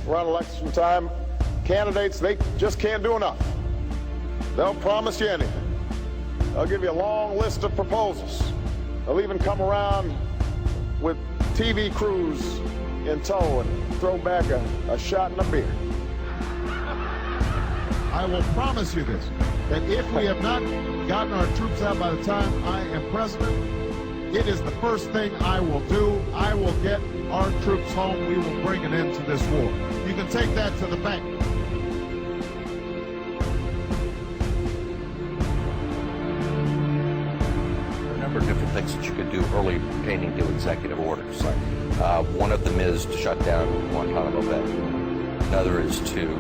around election time, candidates, they just can't do enough. They'll promise you anything. They'll give you a long list of proposals. They'll even come around with TV crews in tow and throw back a shot and a beer. I will promise you this, that if we have not gotten our troops out by the time I am president, it is the first thing I will do. I will get our troops home. We will bring an end to this war. You can take that to the bank. A number of different things that you could do early pertaining to executive orders. One of them is to shut down Guantanamo Bay. Another is to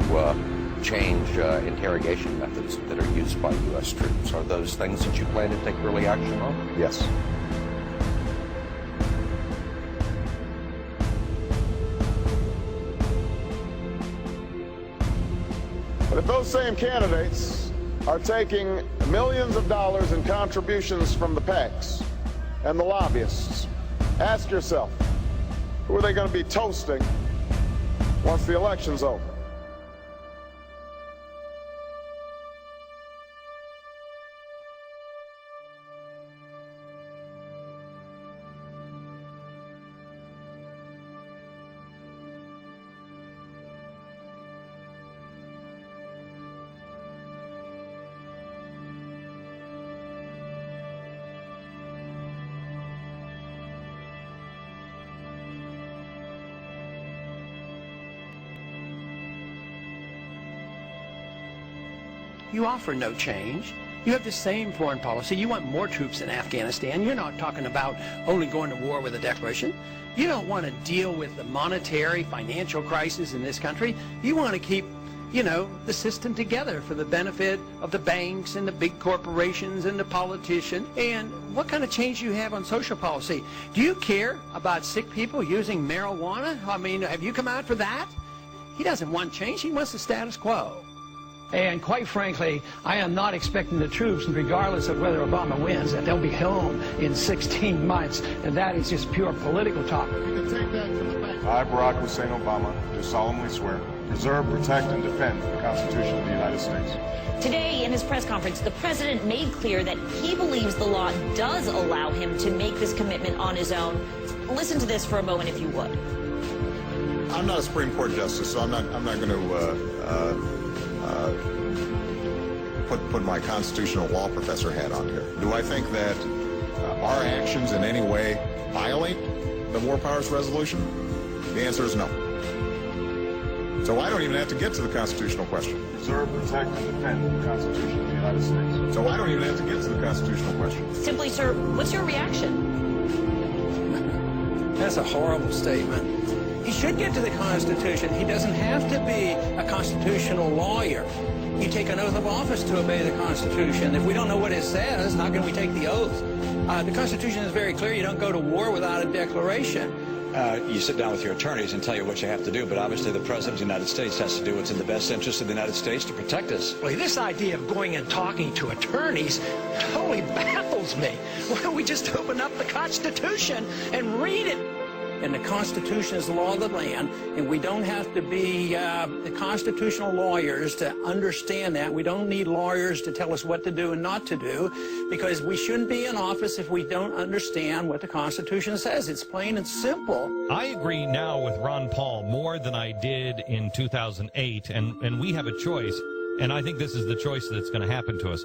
change interrogation methods that are used by U.S. troops. Are those things that you plan to take early action on? Yes. But if those same candidates are taking millions of dollars in contributions from the PACs and the lobbyists, ask yourself, who are they going to be toasting once the election's over? You offer no change. You have the same foreign policy. You want more troops in Afghanistan. You're not talking about only going to war with a declaration. You don't want to deal with the monetary, financial crisis in this country. You want to keep, the system together for the benefit of the banks and the big corporations and the politicians. And what kind of change do you have on social policy? Do you care about sick people using marijuana? I mean, have you come out for that? He doesn't want change. He wants the status quo. And quite frankly, I am not expecting the troops, regardless of whether Obama wins, that they'll be home in 16 months. And that is just pure political talk. You can take that to the bank. I, Barack Hussein Obama, do solemnly swear, preserve, protect, and defend the Constitution of the United States. Today, in his press conference, the president made clear that he believes the law does allow him to make this commitment on his own. Listen to this for a moment, if you would. I'm not a Supreme Court justice, so I'm not going to put my constitutional law professor hat on here. Do I think that our actions in any way violate the War Powers Resolution? The answer is no. So I don't even have to get to the constitutional question. Preserve, protect, and defend the Constitution of the United States. So I don't even have to get to the constitutional question. Simply, sir, what's your reaction? That's a horrible statement. He should get to the Constitution. He doesn't have to be a constitutional lawyer. You take an oath of office to obey the Constitution. If we don't know what it says, how can we take the oath? The Constitution is very clear. You don't go to war without a declaration. You sit down with your attorneys and tell you what you have to do, but obviously the President of the United States has to do what's in the best interest of the United States to protect us. Well, this idea of going and talking to attorneys totally baffles me. Why don't we just open up the Constitution and read it? And the Constitution is the law of the land, and we don't have to be the constitutional lawyers to understand that. We don't need lawyers to tell us what to do and not to do, because we shouldn't be in office if we don't understand what the Constitution says. It's plain and simple. I agree now with Ron Paul more than I did in 2008, and we have a choice, and I think this is the choice that's going to happen to us.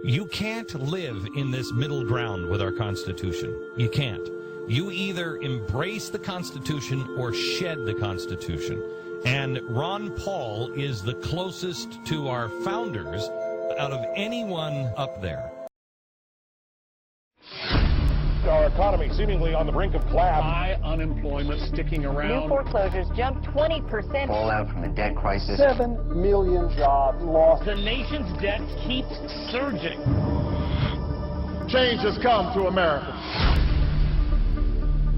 You can't live in this middle ground with our Constitution. You can't. You either embrace the Constitution or shed the Constitution. And Ron Paul is the closest to our founders out of anyone up there. Our economy seemingly on the brink of collapse. High unemployment sticking around. New foreclosures jumped 20%. Fallout from the debt crisis. 7 million jobs lost. The nation's debt keeps surging. Change has come to America.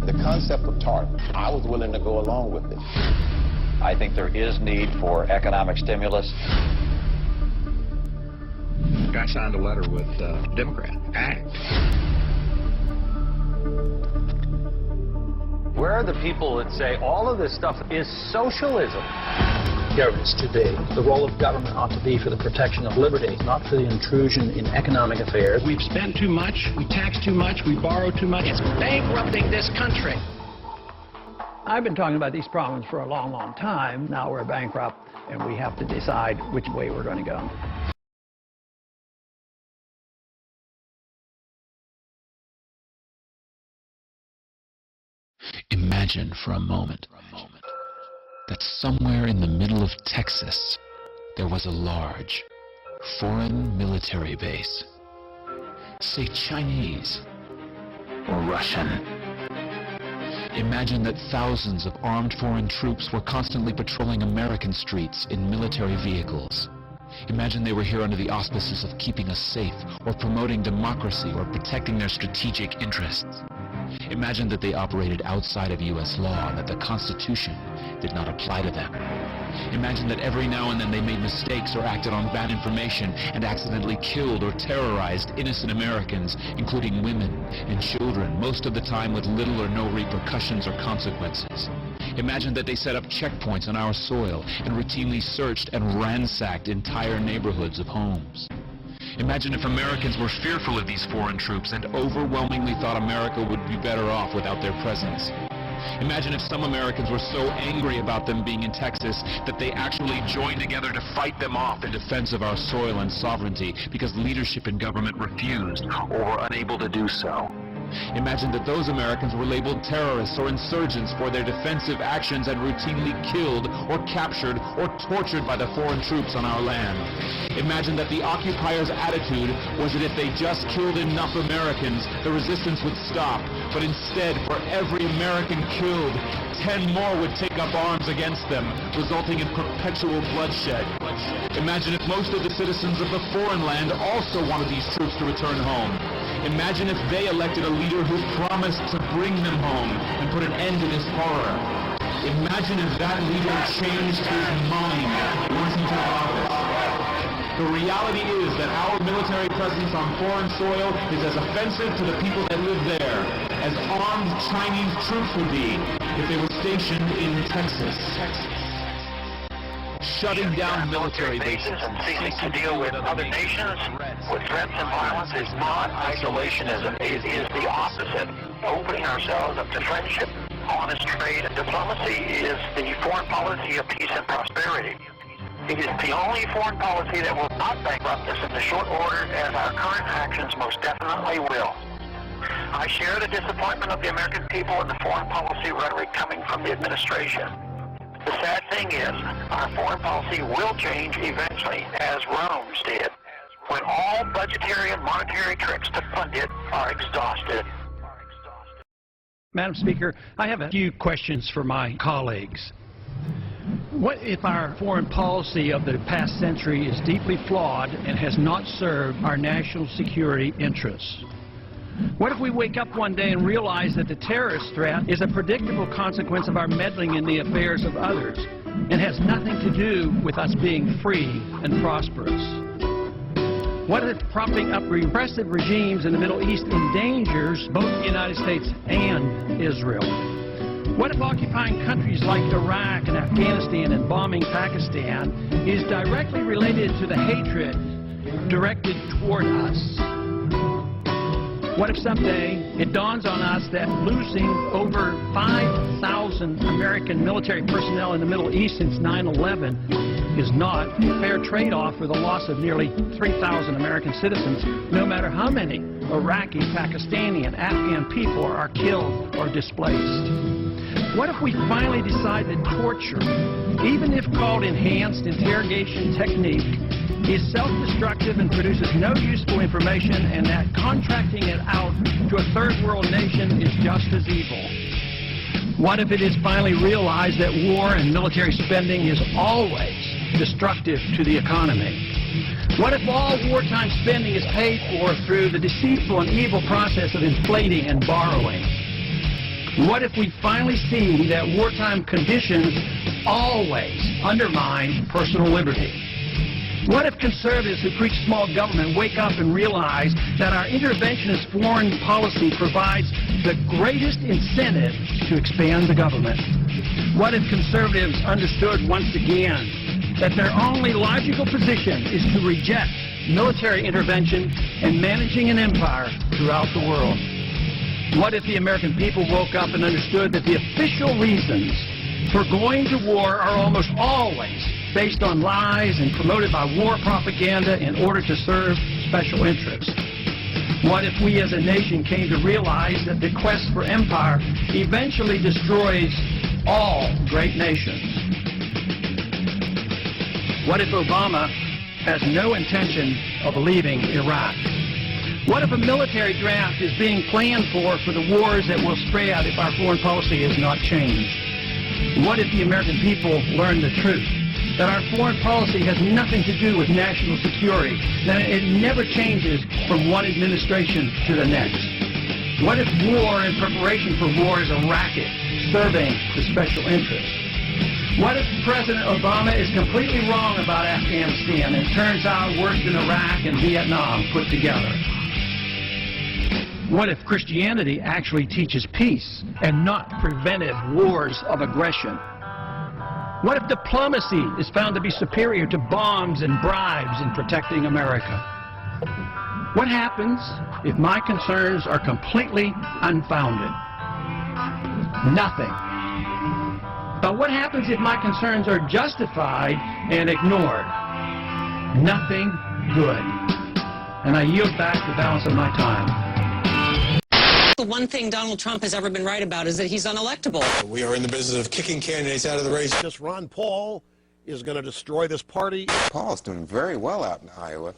The concept of TARP, I was willing to go along with it. I think there is need for economic stimulus. I signed a letter with Democrat. Act. Where are the people that say all of this stuff is socialism? Governance too big. The role of government ought to be for the protection of liberty, not for the intrusion in economic affairs. We've spent too much, we tax too much, we borrow too much. It's bankrupting this country. I've been talking about these problems for a long, long time. Now we're bankrupt, and we have to decide which way we're going to go. Imagine for a moment that somewhere in the middle of Texas there was a large foreign military base, say Chinese or Russian. Imagine that thousands of armed foreign troops were constantly patrolling American streets in military vehicles. Imagine they were here under the auspices of keeping us safe, or promoting democracy, or protecting their strategic interests. Imagine that they operated outside of U.S. law and that the Constitution did not apply to them. Imagine that every now and then they made mistakes or acted on bad information and accidentally killed or terrorized innocent Americans, including women and children, most of the time with little or no repercussions or consequences. Imagine that they set up checkpoints on our soil and routinely searched and ransacked entire neighborhoods of homes. Imagine if Americans were fearful of these foreign troops and overwhelmingly thought America would be better off without their presence. Imagine if some Americans were so angry about them being in Texas that they actually joined together to fight them off in defense of our soil and sovereignty because leadership in government refused or were unable to do so. Imagine that those Americans were labeled terrorists or insurgents for their defensive actions and routinely killed or captured or tortured by the foreign troops on our land. Imagine that the occupiers' attitude was that if they just killed enough Americans, the resistance would stop. But instead, for every American killed, 10 more would take up arms against them, resulting in perpetual bloodshed. Imagine if most of the citizens of the foreign land also wanted these troops to return home. Imagine if they elected a leader who promised to bring them home and put an end to this horror. Imagine if that leader changed his mind once he took office. The reality is that our military presence on foreign soil is as offensive to the people that live there as armed Chinese troops would be if they were stationed in Texas. Shutting down military bases and ceasing to deal with other nations with threats and violence is not isolationism. It is the opposite. Opening ourselves up to friendship, honest trade, and diplomacy is the foreign policy of peace and prosperity. It is the only foreign policy that will not bankrupt us in the short order, as our current actions most definitely will. I share the disappointment of the American people in the foreign policy rhetoric coming from the administration. The sad thing is, our foreign policy will change eventually, as Rome's did, when all budgetary and monetary tricks to fund it are exhausted. Madam Speaker, I have a few questions for my colleagues. What if our foreign policy of the past century is deeply flawed and has not served our national security interests? What if we wake up one day and realize that the terrorist threat is a predictable consequence of our meddling in the affairs of others and has nothing to do with us being free and prosperous? What if propping up repressive regimes in the Middle East endangers both the United States and Israel? What if occupying countries like Iraq and Afghanistan and bombing Pakistan is directly related to the hatred directed toward us? What if someday it dawns on us that losing over 5,000 American military personnel in the Middle East since 9/11 is not a fair trade-off for the loss of nearly 3,000 American citizens, no matter how many Iraqi, Pakistani, and Afghan people are killed or displaced? What if we finally decide that torture, even if called enhanced interrogation technique, is self-destructive and produces no useful information, and that contracting it out to a third world nation is just as evil? What if it is finally realized that war and military spending is always destructive to the economy? What if all wartime spending is paid for through the deceitful and evil process of inflating and borrowing? What if we finally see that wartime conditions always undermine personal liberty? What if conservatives who preach small government wake up and realize that our interventionist foreign policy provides the greatest incentive to expand the government? What if conservatives understood once again that their only logical position is to reject military intervention and managing an empire throughout the world? What if the American people woke up and understood that the official reasons for going to war are almost always based on lies and promoted by war propaganda in order to serve special interests? What if we as a nation came to realize that the quest for empire eventually destroys all great nations? What if Obama has no intention of leaving Iraq? What if a military draft is being planned for the wars that will spread if our foreign policy is not changed? What if the American people learn the truth, that our foreign policy has nothing to do with national security, that it never changes from one administration to the next? What if war and preparation for war is a racket serving the special interests? What if President Obama is completely wrong about Afghanistan and turns out worse than Iraq and Vietnam put together? What if Christianity actually teaches peace and not preventive wars of aggression? What if diplomacy is found to be superior to bombs and bribes in protecting America? What happens if my concerns are completely unfounded? Nothing. But what happens if my concerns are justified and ignored? Nothing good. And I yield back the balance of my time. The one thing Donald Trump has ever been right about is that he's unelectable. We are in the business of kicking candidates out of the race. Just Ron Paul is going to destroy this party. Paul's doing very well out in Iowa,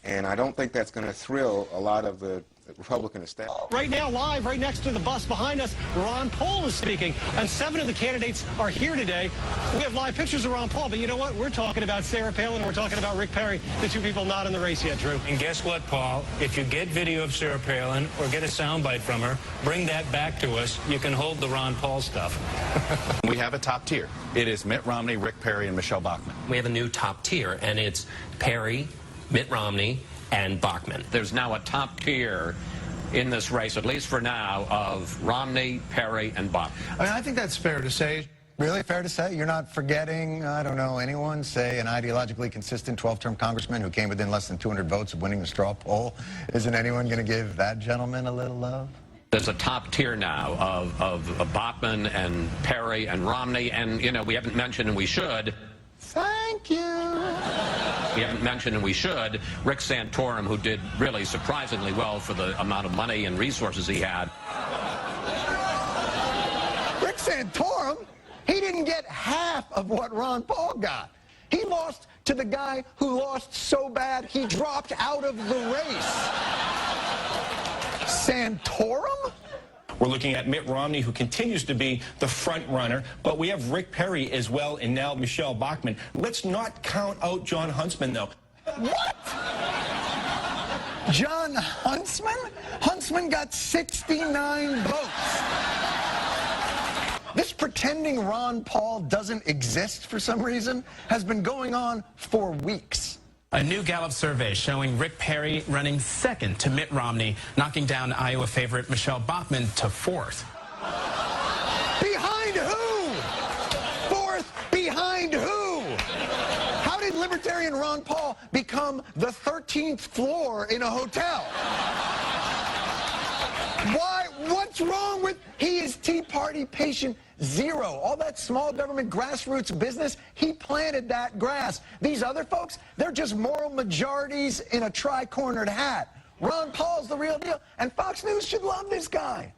and I don't think that's going to thrill a lot of the Republican establishment. Right now, live, right next to the bus behind us, Ron Paul is speaking, and 7 of the candidates are here today. We have live pictures of Ron Paul, but you know what? We're talking about Sarah Palin, we're talking about Rick Perry, the two people not in the race yet, Drew. And guess what, Paul? If you get video of Sarah Palin or get a soundbite from her, bring that back to us. You can hold the Ron Paul stuff. We have a top tier. It is Mitt Romney, Rick Perry, and Michelle Bachmann. We have a new top tier, and it's Perry, Mitt Romney, and Bachmann. There's now a top tier in this race, at least for now, of Romney, Perry, and Bachmann. I mean, I think that's fair to say. Really fair to say? You're not forgetting, I don't know, anyone, say an ideologically consistent 12-term congressman who came within less than 200 votes of winning the straw poll? Isn't anyone going to give that gentleman a little love? There's a top tier now of Bachmann and Perry and Romney, and, you know, we haven't mentioned, and we should. Thank you. We haven't mentioned, and we should, Rick Santorum, who did really surprisingly well for the amount of money and resources he had. Rick Santorum? He didn't get half of what Ron Paul got. He lost to the guy who lost so bad he dropped out of the race. Santorum? We're looking at Mitt Romney, who continues to be the front runner, but we have Rick Perry as well, and now Michelle Bachmann. Let's not count out John Huntsman, though. What? John Huntsman? Huntsman got 69 votes. This pretending Ron Paul doesn't exist for some reason has been going on for weeks. A new Gallup survey showing Rick Perry running second to Mitt Romney, knocking down Iowa favorite Michelle Bachmann to 4th. Behind who? 4th behind who? How did Libertarian Ron Paul become the 13th floor in a hotel? Why? What's wrong with... He is Tea Party patient zero. All that small government grassroots business, he planted that grass. These other folks, they're just moral majorities in a tri-cornered hat. Ron Paul's the real deal, and Fox News should love this guy.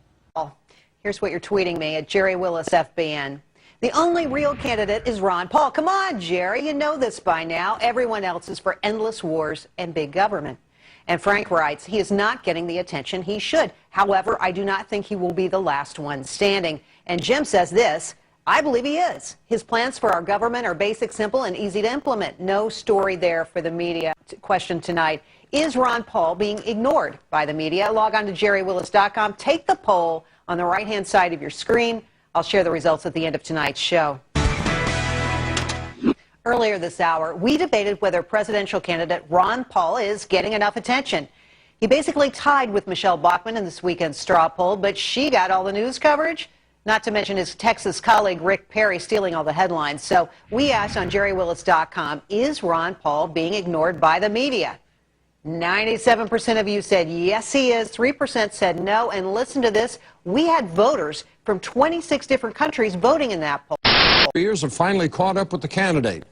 Here's what you're tweeting me at Jerry Willis FBN. The only real candidate is Ron Paul. Come on, Jerry, you know this by now. Everyone else is for endless wars and big government. And Frank writes, he is not getting the attention he should. However, I do not think he will be the last one standing. And Jim says this, I believe he is. His plans for our government are basic, simple, and easy to implement. No story there for the media. Question tonight, is Ron Paul being ignored by the media? Log on to jerrywillis.com. Take the poll on the right-hand side of your screen. I'll share the results at the end of tonight's show. Earlier this hour, we debated whether presidential candidate Ron Paul is getting enough attention. He basically tied with Michelle Bachmann in this weekend's straw poll, but she got all the news coverage Not to mention his Texas colleague Rick Perry stealing all the headlines. So we asked on JerryWillis.com, is Ron Paul being ignored by the media? 97% of you said yes, he is. 3% said no. And listen to this. We had voters from 26 different countries voting in that poll. Years have finally caught up with the candidate.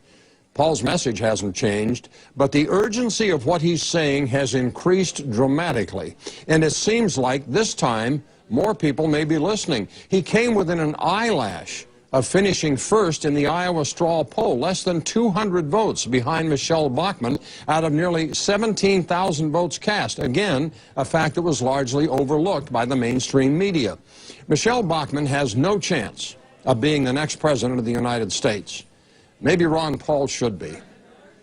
Paul's message hasn't changed, but the urgency of what he's saying has increased dramatically. And it seems like this time more people may be listening. He came within an eyelash of finishing first in the Iowa straw poll, less than 200 votes behind Michelle Bachmann out of nearly 17,000 votes cast. Again, a fact that was largely overlooked by the mainstream media. Michelle Bachmann has no chance of being the next president of the United States. Maybe Ron Paul should be.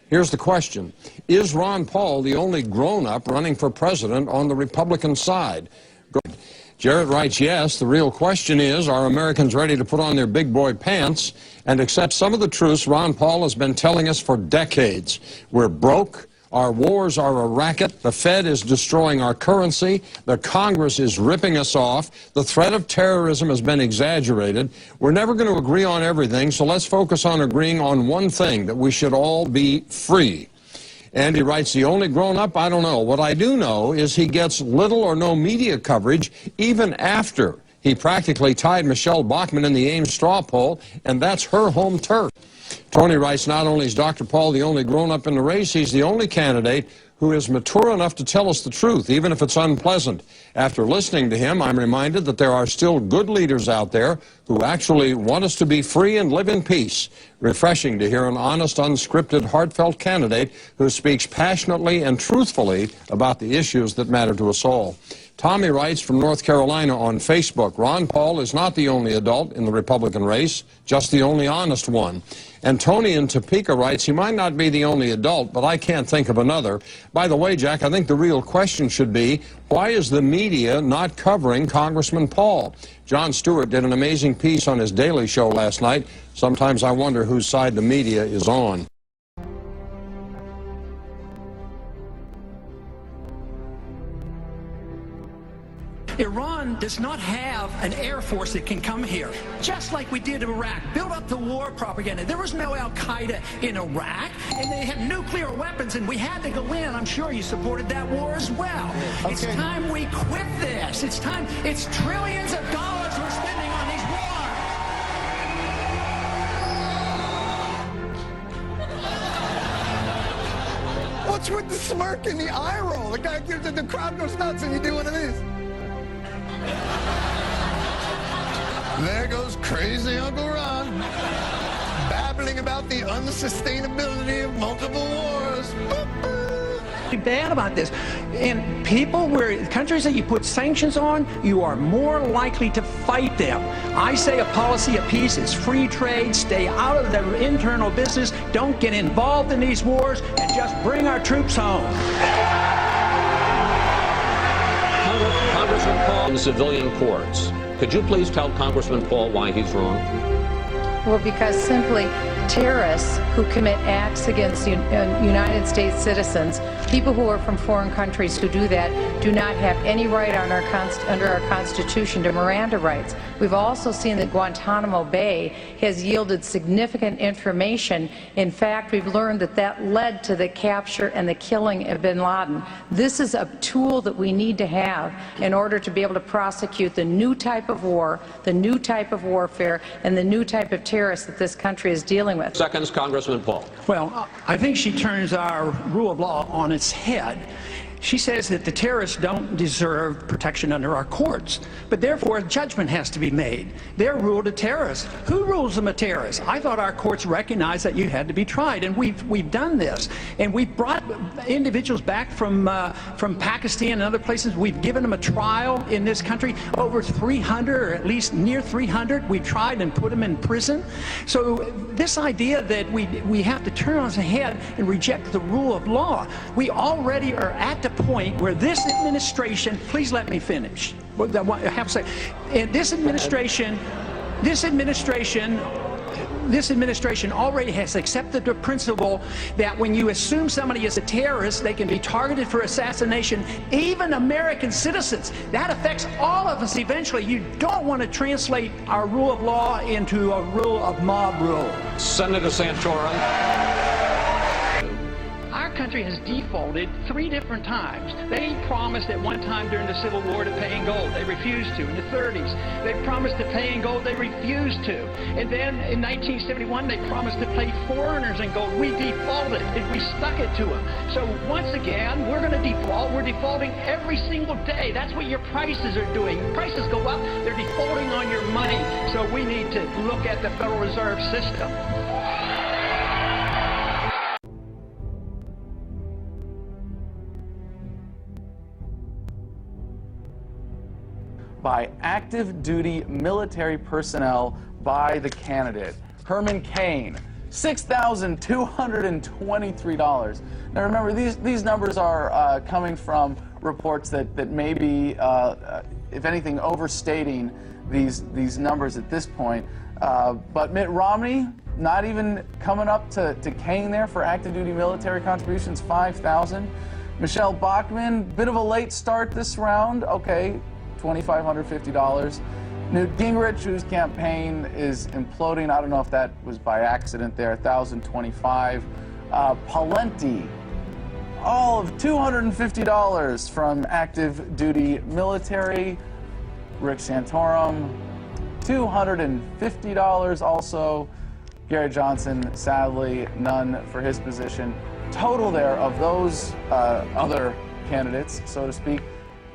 Here's the question. Is Ron Paul the only grown-up running for president on the Republican side? Jarrett writes, yes. The real question is, are Americans ready to put on their big boy pants and accept some of the truths Ron Paul has been telling us for decades? We're broke. Our wars are a racket. The Fed is destroying our currency. The Congress is ripping us off. The threat of terrorism has been exaggerated. We're never going to agree on everything, so let's focus on agreeing on one thing, that we should all be free. Andy writes, the only grown-up, I don't know. What I do know is he gets little or no media coverage even after he practically tied Michelle Bachmann in the Ames straw poll, and that's her home turf. Tony writes, not only is Dr. Paul the only grown-up in the race, he's the only candidate who is mature enough to tell us the truth, even if it's unpleasant. After listening to him, I'm reminded that there are still good leaders out there who actually want us to be free and live in peace. Refreshing to hear an honest, unscripted, heartfelt candidate who speaks passionately and truthfully about the issues that matter to us all. Tommy writes from North Carolina on Facebook, Ron Paul is not the only adult in the Republican race, just the only honest one. And Tony in Topeka writes, he might not be the only adult, but I can't think of another. By the way, Jack, I think the real question should be, why is the media not covering Congressman Paul? Jon Stewart did an amazing piece on his Daily Show last night. Sometimes I wonder whose side the media is on. Iran does not have an air force that can come here, just like we did in Iraq. Build up the war propaganda. There was no Al-Qaeda in Iraq, and they had nuclear weapons, and we had to go in. I'm sure you supported that war as well. Okay. It's time we quit this. It's time. It's trillions of dollars we're spending on these wars. What's with the smirk and the eye roll? The guy gives it, the crowd goes nuts, and you do one of these. There goes crazy Uncle Ron, babbling about the unsustainability of multiple wars. Bad about this. And people, countries that you put sanctions on, you are more likely to fight them. I say a policy of peace is free trade, stay out of their internal business, don't get involved in these wars, and just bring our troops home. Congressman Paul in civilian courts. Could you please tell Congressman Paul why he's wrong? Well, because simply terrorists who commit acts against United States citizens, people who are from foreign countries who do that, do not have any right on under our Constitution to Miranda rights. We've also seen that Guantanamo Bay has yielded significant information. In fact, we've learned that that led to the capture and the killing of bin Laden. This is a tool that we need to have in order to be able to prosecute the new type of war, the new type of warfare, and the new type of terrorists that this country is dealing with. Seconds, Congressman Paul. Well, I think she turns our rule of law on its head. She says that the terrorists don't deserve protection under our courts, but therefore a judgment has to be made. They're ruled a terrorist. Who rules them a terrorist? I thought our courts recognized that you had to be tried, and we've done this. And we've brought individuals back from Pakistan and other places. We've given them a trial in this country. Over 300, or at least near 300, we tried and put them in prison. So this idea that we have to turn on its head and reject the rule of law, we already are at the point where this administration, please let me finish. I have to say, this administration this administration already has accepted the principle that when you assume somebody is a terrorist, they can be targeted for assassination, even American citizens. That affects all of us eventually. You don't want to translate our rule of law into a rule of mob rule. Senator Santorum. Our country has defaulted 3 different times. They promised at one time during the Civil War to pay in gold. They refused to. In the 30s, they promised to pay in gold. They refused to. And then in 1971, they promised to pay foreigners in gold. We defaulted, and we stuck it to them. So once again, we're going to default. We're defaulting every single day. That's what your prices are doing. Prices go up, they're defaulting on your money. So we need to look at the Federal Reserve System. By active duty military personnel by the candidate. Herman Cain, $6,223. Now remember, these numbers are coming from reports that may be, if anything, overstating these numbers at this point. But Mitt Romney, not even coming up to Cain there for active duty military contributions, $5,000. Michelle Bachmann, bit of a late start this round, okay. $2,550. Newt Gingrich, whose campaign is imploding, I don't know if that was by accident there, $1,025. Pawlenty, all of $250 from active duty military. Rick Santorum, $250 also. Gary Johnson, sadly, none for his position. Total there of those other candidates, so to speak,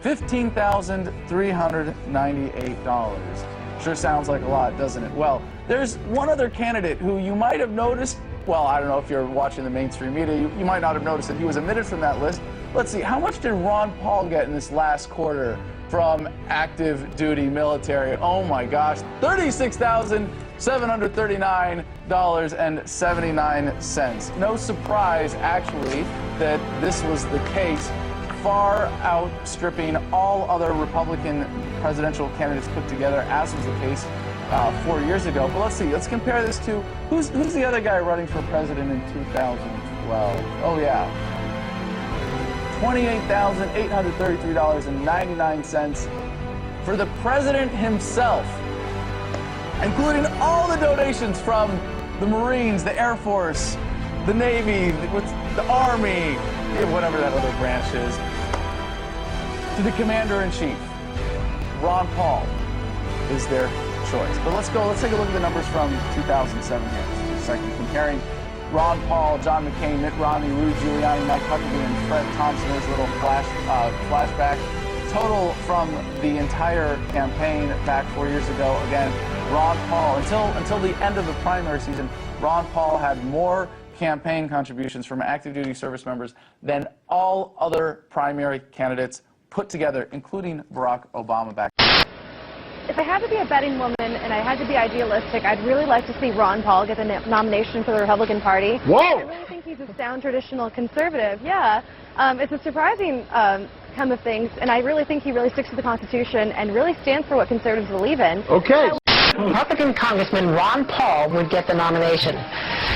$15,398. Sure sounds like a lot, doesn't it? Well, there's one other candidate who you might have noticed. Well, I don't know if you're watching the mainstream media. You might not have noticed that he was omitted from that list. Let's see, how much did Ron Paul get in this last quarter from active duty military? Oh my gosh, $36,739.79. No surprise, actually, that this was the case, far outstripping all other Republican presidential candidates put together, as was the case 4 years ago. But let's see, let's compare this to, who's the other guy running for president in 2012? Oh yeah, $28,833.99 for the president himself, including all the donations from the Marines, the Air Force, the Navy, the Army, whatever that other branch is, to the Commander-in-Chief. Ron Paul is their choice. But let's take a look at the numbers from 2007 here. Just a second, comparing Ron Paul, John McCain, Mitt Romney, Rudy Giuliani, Mike Huckabee, and Fred Thompson. There's a little flashback. Total from the entire campaign back 4 years ago. Again, Ron Paul, until the end of the primary season, Ron Paul had more campaign contributions from active duty service members than all other primary candidates put together, including Barack Obama back. If I had to be a betting woman and I had to be idealistic, I'd really like to see Ron Paul get the nomination for the Republican Party. Whoa! I really think he's a sound traditional conservative. Yeah, it's a surprising come of things, and I really think he really sticks to the Constitution and really stands for what conservatives believe in. Okay. Republican Congressman Ron Paul would get the nomination.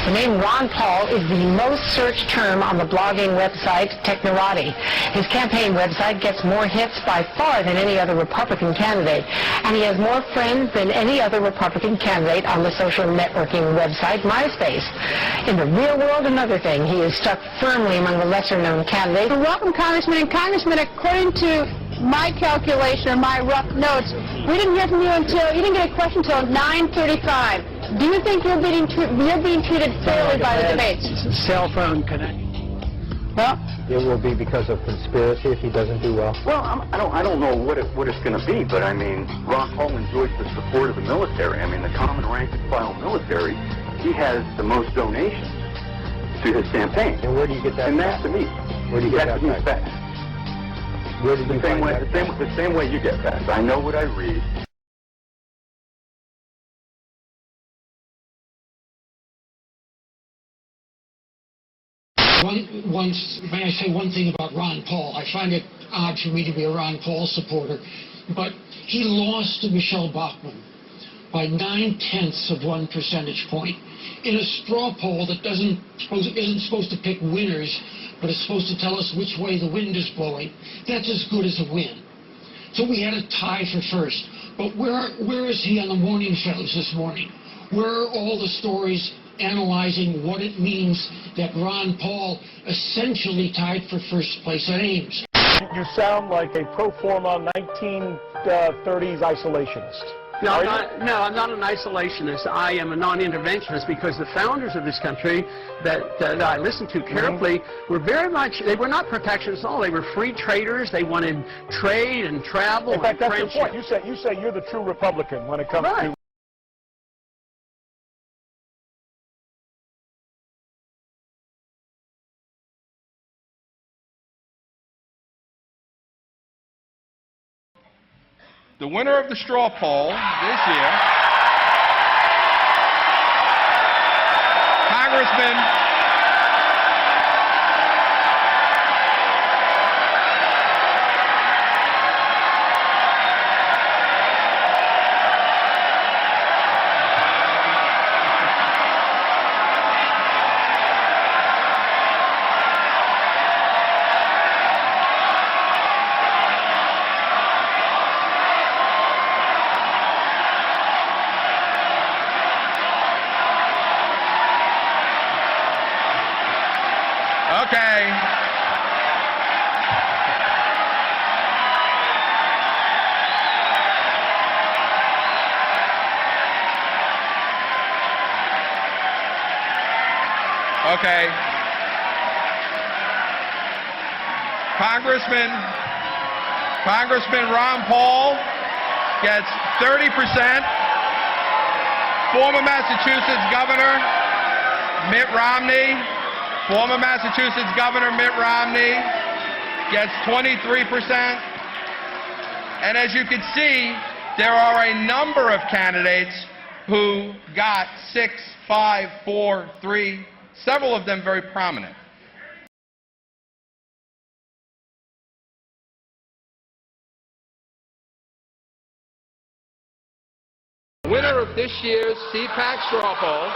The name Ron Paul is the most searched term on the blogging website Technorati. His campaign website gets more hits by far than any other Republican candidate, and he has more friends than any other Republican candidate on the social networking website MySpace. In the real world, another thing, he is stuck firmly among the lesser-known candidates. Welcome, Congressman. And Congressman, according to my calculation or my rough notes, we didn't hear from you you didn't get a question until 9:35. Do you think you're being treated fairly by the debates? Cell phone connection. Well, it will be because of conspiracy if he doesn't do well. Well, I don't know what it's going to be, but I mean, Ron Paul enjoys the support of the military. I mean, the common rank and file military, he has the most donations to his campaign. And where do you get that? And that's to me. Where do you get that facts? Where did you find that? The same way you get facts. I know what I read. May I say one thing about Ron Paul? I find it odd for me to be a Ron Paul supporter, but he lost to Michelle Bachmann, by 0.9 percentage point in a straw poll that isn't supposed to pick winners, but is supposed to tell us which way the wind is blowing. That's as good as a win. So we had a tie for first. But where is he on the morning shows this morning? Where are all the stories analyzing what it means that Ron Paul essentially tied for first place at Ames? You sound like a pro forma 1930s isolationist. No, I'm not an isolationist. I am a non-interventionist because the founders of this country that I listened to carefully were very much, they were not protectionists at all. They were free traders. They wanted trade and travel and friendship. In fact, that's your point. You say you're the true Republican when it comes to... The winner of the straw poll this year, Congressman Okay. Okay. Congressman Ron Paul gets 30%. Former Massachusetts Governor Mitt Romney, former Massachusetts Governor Mitt Romney gets 23%. And as you can see, there are a number of candidates who got 6, 5, 4, 3, several of them very prominent. The winner of this year's CPAC straw poll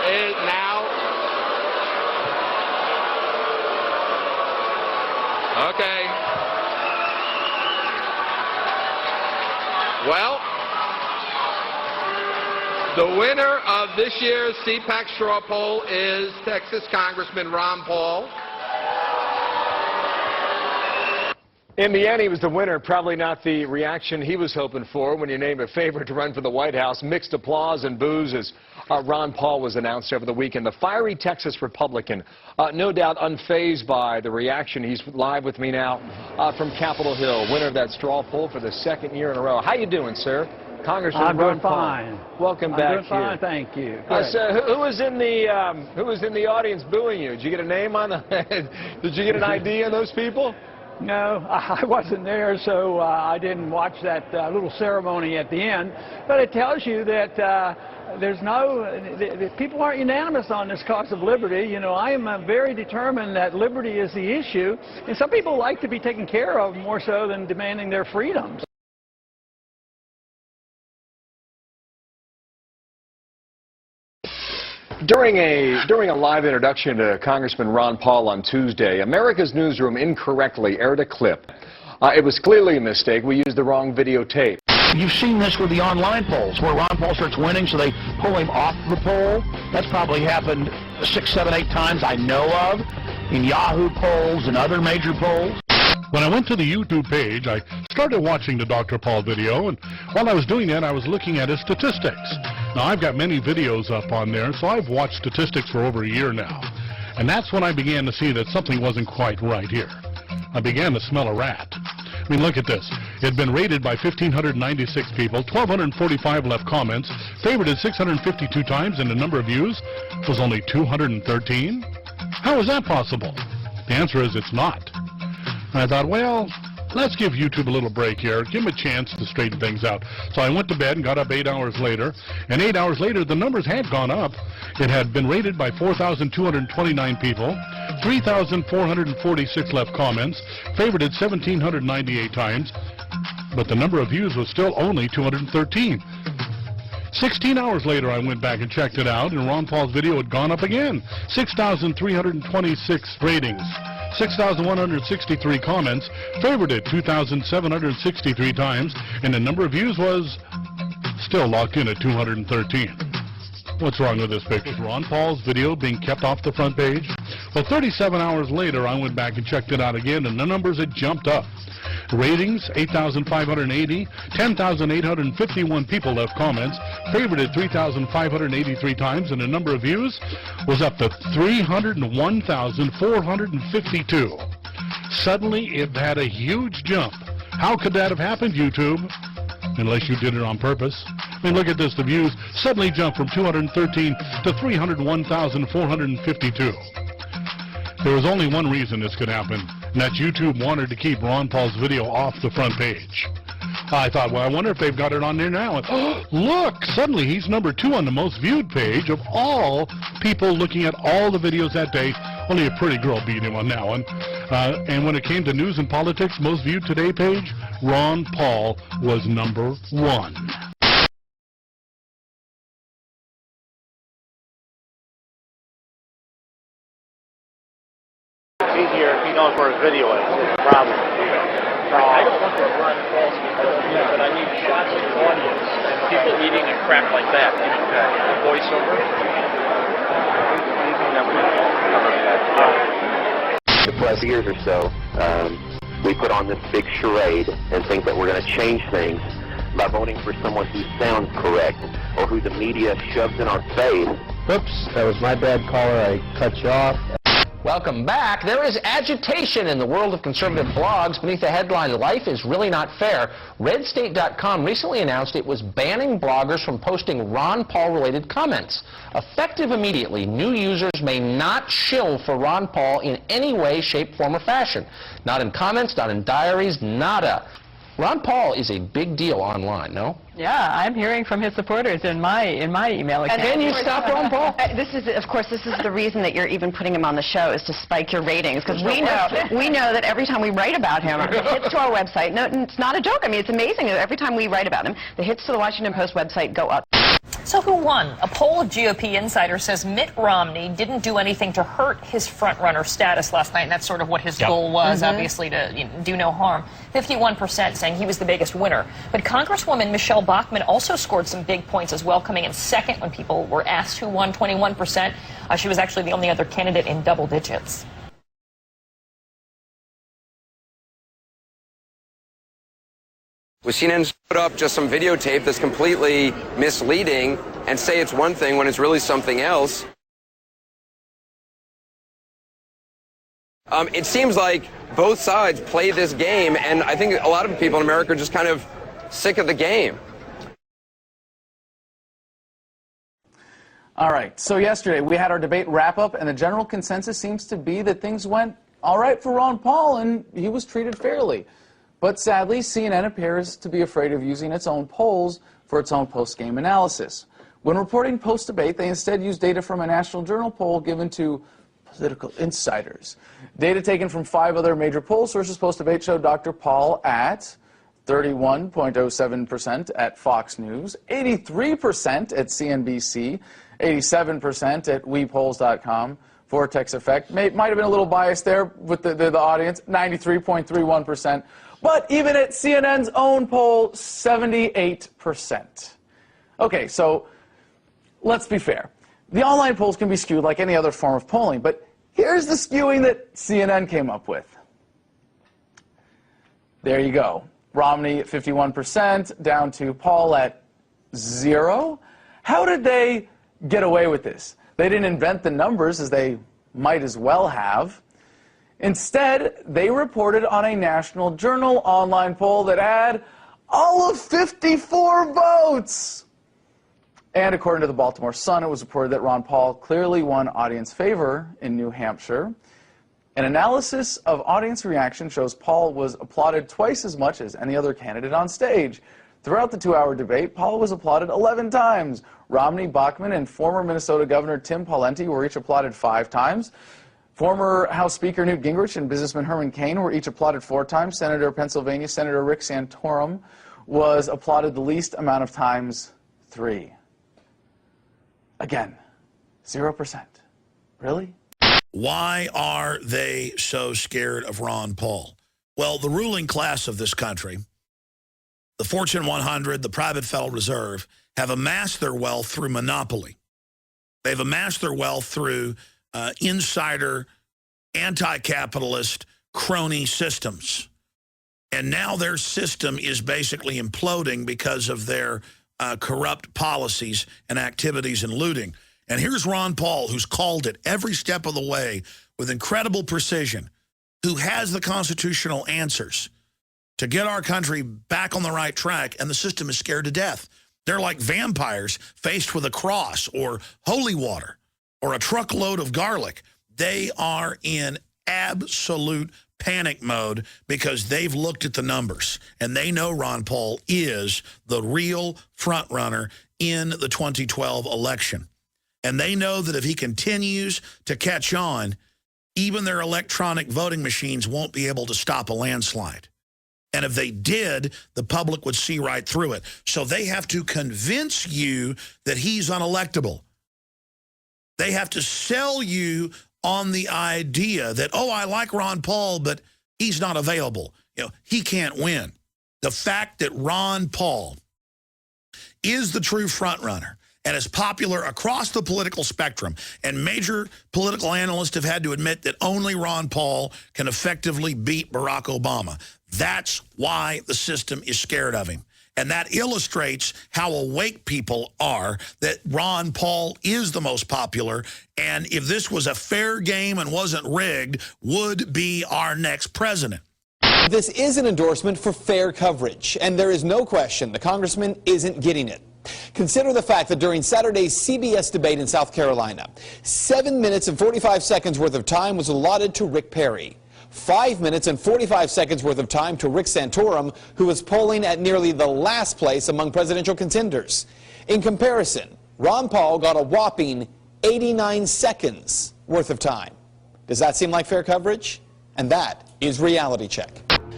is now, okay. Well, the winner of this year's CPAC straw poll is Texas Congressman Ron Paul. In the end, he was the winner. Probably not the reaction he was hoping for when you named a favorite to run for the White House. Mixed applause and boos as Ron Paul was announced over the weekend. The fiery Texas Republican, no doubt unfazed by the reaction. He's live with me now from Capitol Hill, winner of that straw poll for the second year in a row. How you doing, sir? Congressman I'm Ron doing fine. Paul. Welcome back I'm doing fine, thank you. So who was in the audience booing you? Did you get a name on the? Did you get an ID on those people? No, I wasn't there, so I didn't watch that little ceremony at the end. But it tells you that people aren't unanimous on this cause of liberty. You know, I am very determined that liberty is the issue, and some people like to be taken care of more so than demanding their freedoms. During a live introduction to Congressman Ron Paul on Tuesday, America's Newsroom incorrectly aired a clip. It was clearly a mistake. We used the wrong videotape. You've seen this with the online polls, where Ron Paul starts winning, so they pull him off the poll. That's probably happened 6, 7, 8 times I know of, in Yahoo polls and other major polls. When I went to the YouTube page, I started watching the Dr. Paul video, and while I was doing that, I was looking at his statistics. Now, I've got many videos up on there, so I've watched statistics for over a year now. And that's when I began to see that something wasn't quite right here. I began to smell a rat. I mean, look at this. It had been rated by 1,596 people, 1,245 left comments, favorited 652 times, and the number of views was only 213? How is that possible? The answer is it's not. And I thought, well, let's give YouTube a little break here, give them a chance to straighten things out. So I went to bed and got up 8 hours later, and 8 hours later the numbers had gone up. It had been rated by 4,229 people, 3,446 left comments, favorited 1,798 times, but the number of views was still only 213. 16 hours later, I went back and checked it out, and Ron Paul's video had gone up again. 6,326 ratings, 6,163 comments, favorited 2,763 times, and the number of views was still locked in at 213. What's wrong with this picture? Is Ron Paul's video being kept off the front page? Well, 37 hours later, I went back and checked it out again, and the numbers had jumped up. Ratings, 8,580, 10,851 people left comments, favorited 3,583 times, and the number of views was up to 301,452. Suddenly, it had a huge jump. How could that have happened, YouTube? Unless you did it on purpose. I mean, look at this. The views suddenly jumped from 213 to 301,452. There was only one reason this could happen, and that's YouTube wanted to keep Ron Paul's video off the front page. I thought, well, I wonder if they've got it on there now. And, look, suddenly he's number 2 on the most viewed page of all people looking at all the videos that day. Only a pretty girl beat him on that one. And when it came to news and politics, most viewed today page, Ron Paul was number 1. Easier if he knows where his video is. It's a problem. I don't want to run false but I need shots of the audience and people eating and crap like that. Voiceover. The past years or so, we put on this big charade and think that we're going to change things by voting for someone who sounds correct or who the media shoves in our face. Oops, that was my bad, caller. I cut you off. Welcome back. There is agitation in the world of conservative blogs beneath the headline, "Life is Really Not Fair." RedState.com recently announced it was banning bloggers from posting Ron Paul-related comments. Effective immediately, new users may not shill for Ron Paul in any way, shape, form, or fashion. Not in comments, not in diaries, nada. Ron Paul is a big deal online, no? Yeah, I'm hearing from his supporters in my email account. And then you stop Ron Paul? This is the reason that you're even putting him on the show, is to spike your ratings, because we know that every time we write about him, the hits to our website. No, it's not a joke. I mean, it's amazing that every time we write about him, the hits to the Washington Post website go up. So who won? A poll of GOP insiders says Mitt Romney didn't do anything to hurt his front-runner status last night, and that's sort of what his goal was, obviously, to do no harm. 51% saying he was the biggest winner. But Congresswoman Michelle Bachmann also scored some big points as well, coming in second when people were asked who won, 21%. She was actually the only other candidate in double digits. With CNN's put up just some videotape that's completely misleading and say it's one thing when it's really something else. It seems like both sides play this game, and I think a lot of people in America are just kind of sick of the game. All right, so yesterday we had our debate wrap-up, and the general consensus seems to be that things went all right for Ron Paul, and he was treated fairly. But sadly, CNN appears to be afraid of using its own polls for its own post-game analysis. When reporting post-debate, they instead used data from a National Journal poll given to political insiders. Data taken from 5 other major poll sources post-debate showed Dr. Paul at 31.07% at Fox News, 83% at CNBC, 87% at WePolls.com. Vortex effect might have been a little biased there with the audience, 93.31%. But even at CNN's own poll, 78%. Okay, so let's be fair. The online polls can be skewed like any other form of polling, but here's the skewing that CNN came up with. There you go. Romney at 51%, down to Paul at 0. How did they get away with this? They didn't invent the numbers, as they might as well have. Instead, they reported on a National Journal online poll that had all of 54 votes. And according to the Baltimore Sun, it was reported that Ron Paul clearly won audience favor in New Hampshire. An analysis of audience reaction shows Paul was applauded twice as much as any other candidate on stage. Throughout the 2-hour debate, Paul was applauded 11 times. Romney, Bachmann, and former Minnesota Governor Tim Pawlenty were each applauded 5 times. Former House Speaker Newt Gingrich and businessman Herman Cain were each applauded 4 times. Senator of Pennsylvania, Senator Rick Santorum, was applauded the least amount of times, 3. Again, 0%. Really? Why are they so scared of Ron Paul? Well, the ruling class of this country, the Fortune 100, the private Federal Reserve, have amassed their wealth through monopoly. They've amassed their wealth through insider, anti-capitalist, crony systems. And now their system is basically imploding because of their corrupt policies and activities and looting. And here's Ron Paul, who's called it every step of the way with incredible precision, who has the constitutional answers to get our country back on the right track, and the system is scared to death. They're like vampires faced with a cross or holy water or a truckload of garlic. They are in absolute panic mode because they've looked at the numbers, and they know Ron Paul is the real front runner in the 2012 election. And they know that if he continues to catch on, even their electronic voting machines won't be able to stop a landslide. And if they did, the public would see right through it. So they have to convince you that he's unelectable. They have to sell you on the idea that, oh, I like Ron Paul, but he's not available. You know, he can't win. The fact that Ron Paul is the true front runner and is popular across the political spectrum, and major political analysts have had to admit that only Ron Paul can effectively beat Barack Obama. That's why the system is scared of him. And that illustrates how awake people are, that Ron Paul is the most popular, and if this was a fair game and wasn't rigged, would be our next president. This is an endorsement for fair coverage, and there is no question the congressman isn't getting it. Consider the fact that during Saturday's CBS debate in South Carolina, 7 minutes and 45 seconds worth of time was allotted to Rick Perry. 5 minutes and 45 seconds worth of time to Rick Santorum, who was polling at nearly the last place among presidential contenders. In comparison, Ron Paul got a whopping 89 seconds worth of time. Does that seem like fair coverage? And that is Reality Check.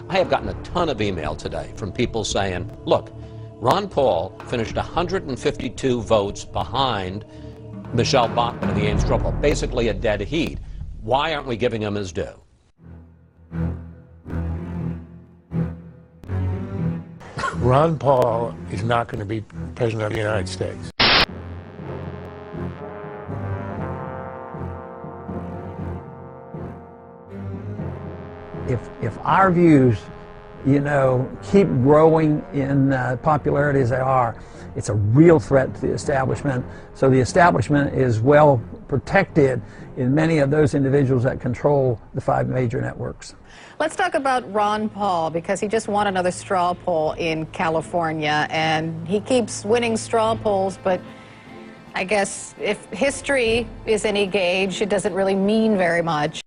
I have gotten a ton of email today from people saying, look, Ron Paul finished 152 votes behind Michelle Bachmann in the Ames straw poll, basically a dead heat. Why aren't we giving him his due? Ron Paul is not going to be president of the United States. If our views, keep growing in popularity as they are, it's a real threat to the establishment. So the establishment is well protected in many of those individuals that control the 5 major networks. Let's talk about Ron Paul, because he just won another straw poll in California, and he keeps winning straw polls, but I guess if history is any gauge, it doesn't really mean very much.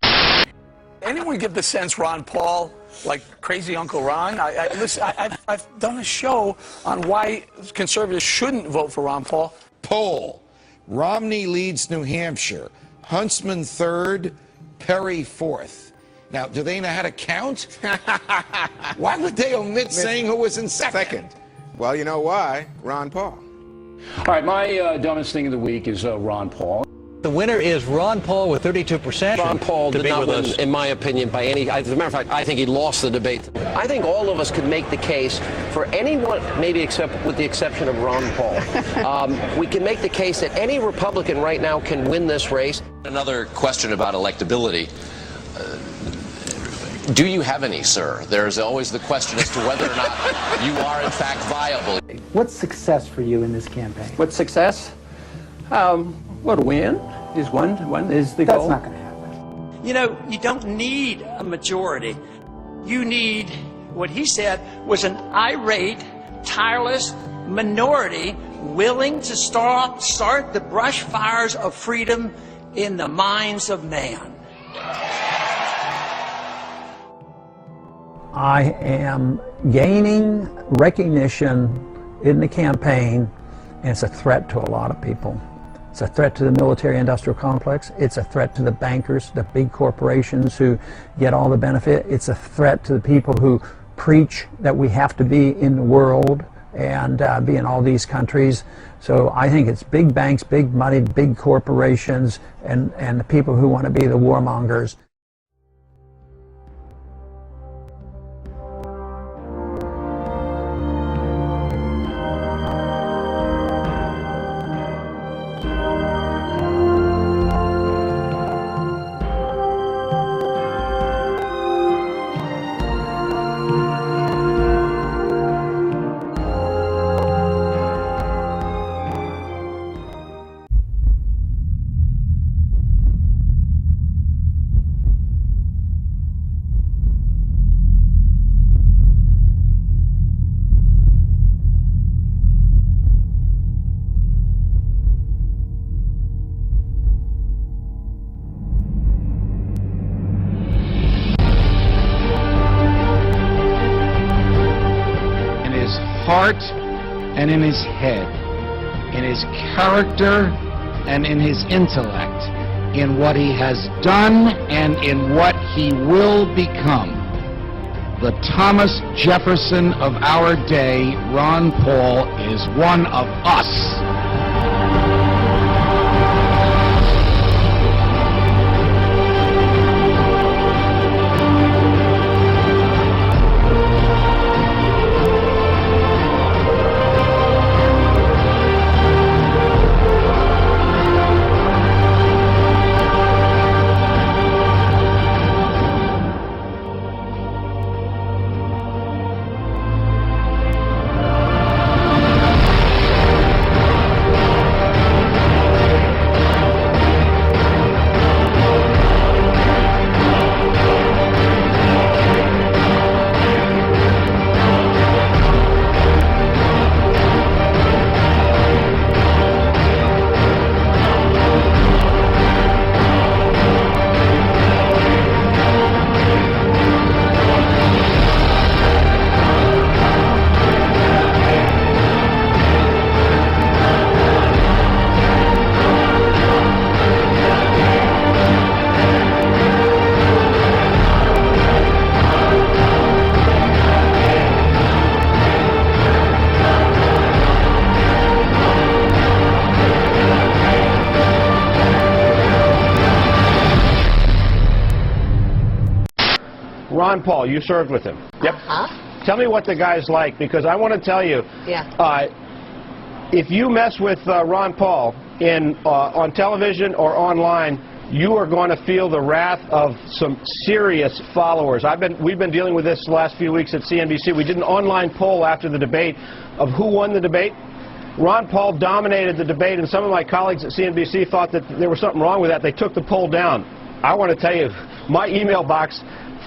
Anyone get the sense Ron Paul, like crazy Uncle Ron? Listen, I've done a show on why conservatives shouldn't vote for Ron Paul. Poll. Romney leads New Hampshire. Huntsman third, Perry fourth. Now, do they know how to count? Why would they omit saying who was in second? Well, you know why? Ron Paul. All right, my dumbest thing of the week is Ron Paul. The winner is Ron Paul with 32%. Ron Paul did not win, in my opinion, by any... As a matter of fact, I think he lost the debate. I think all of us could make the case for anyone, maybe except with the exception of Ron Paul. We can make the case that any Republican right now can win this race. Another question about electability. Do you have any, sir? There's always the question as to whether or not you are, in fact, viable. What's success for you in this campaign? What's success? Well, to win is one is the goal. That's not going to happen. You know, you don't need a majority. You need, what he said, was an irate, tireless minority willing to start the brush fires of freedom in the minds of man. I am gaining recognition in the campaign, and it's a threat to a lot of people. It's a threat to the military-industrial complex. It's a threat to the bankers, the big corporations who get all the benefit. It's a threat to the people who preach that we have to be in the world and be in all these countries. So I think it's big banks, big money, big corporations, and the people who want to be the warmongers. Heart and in his head, in his character and in his intellect, in what he has done and in what he will become. The Thomas Jefferson of our day, Ron Paul, is one of us. Ron Paul, you served with him. Yep. Tell me what the guy's like, because I want to tell you, if you mess with Ron Paul on television or online, you are going to feel the wrath of some serious followers. We've been dealing with this the last few weeks at CNBC. We did an online poll after the debate of who won the debate. Ron Paul dominated the debate, and some of my colleagues at CNBC thought that there was something wrong with that. They took the poll down. I want to tell you, my email box,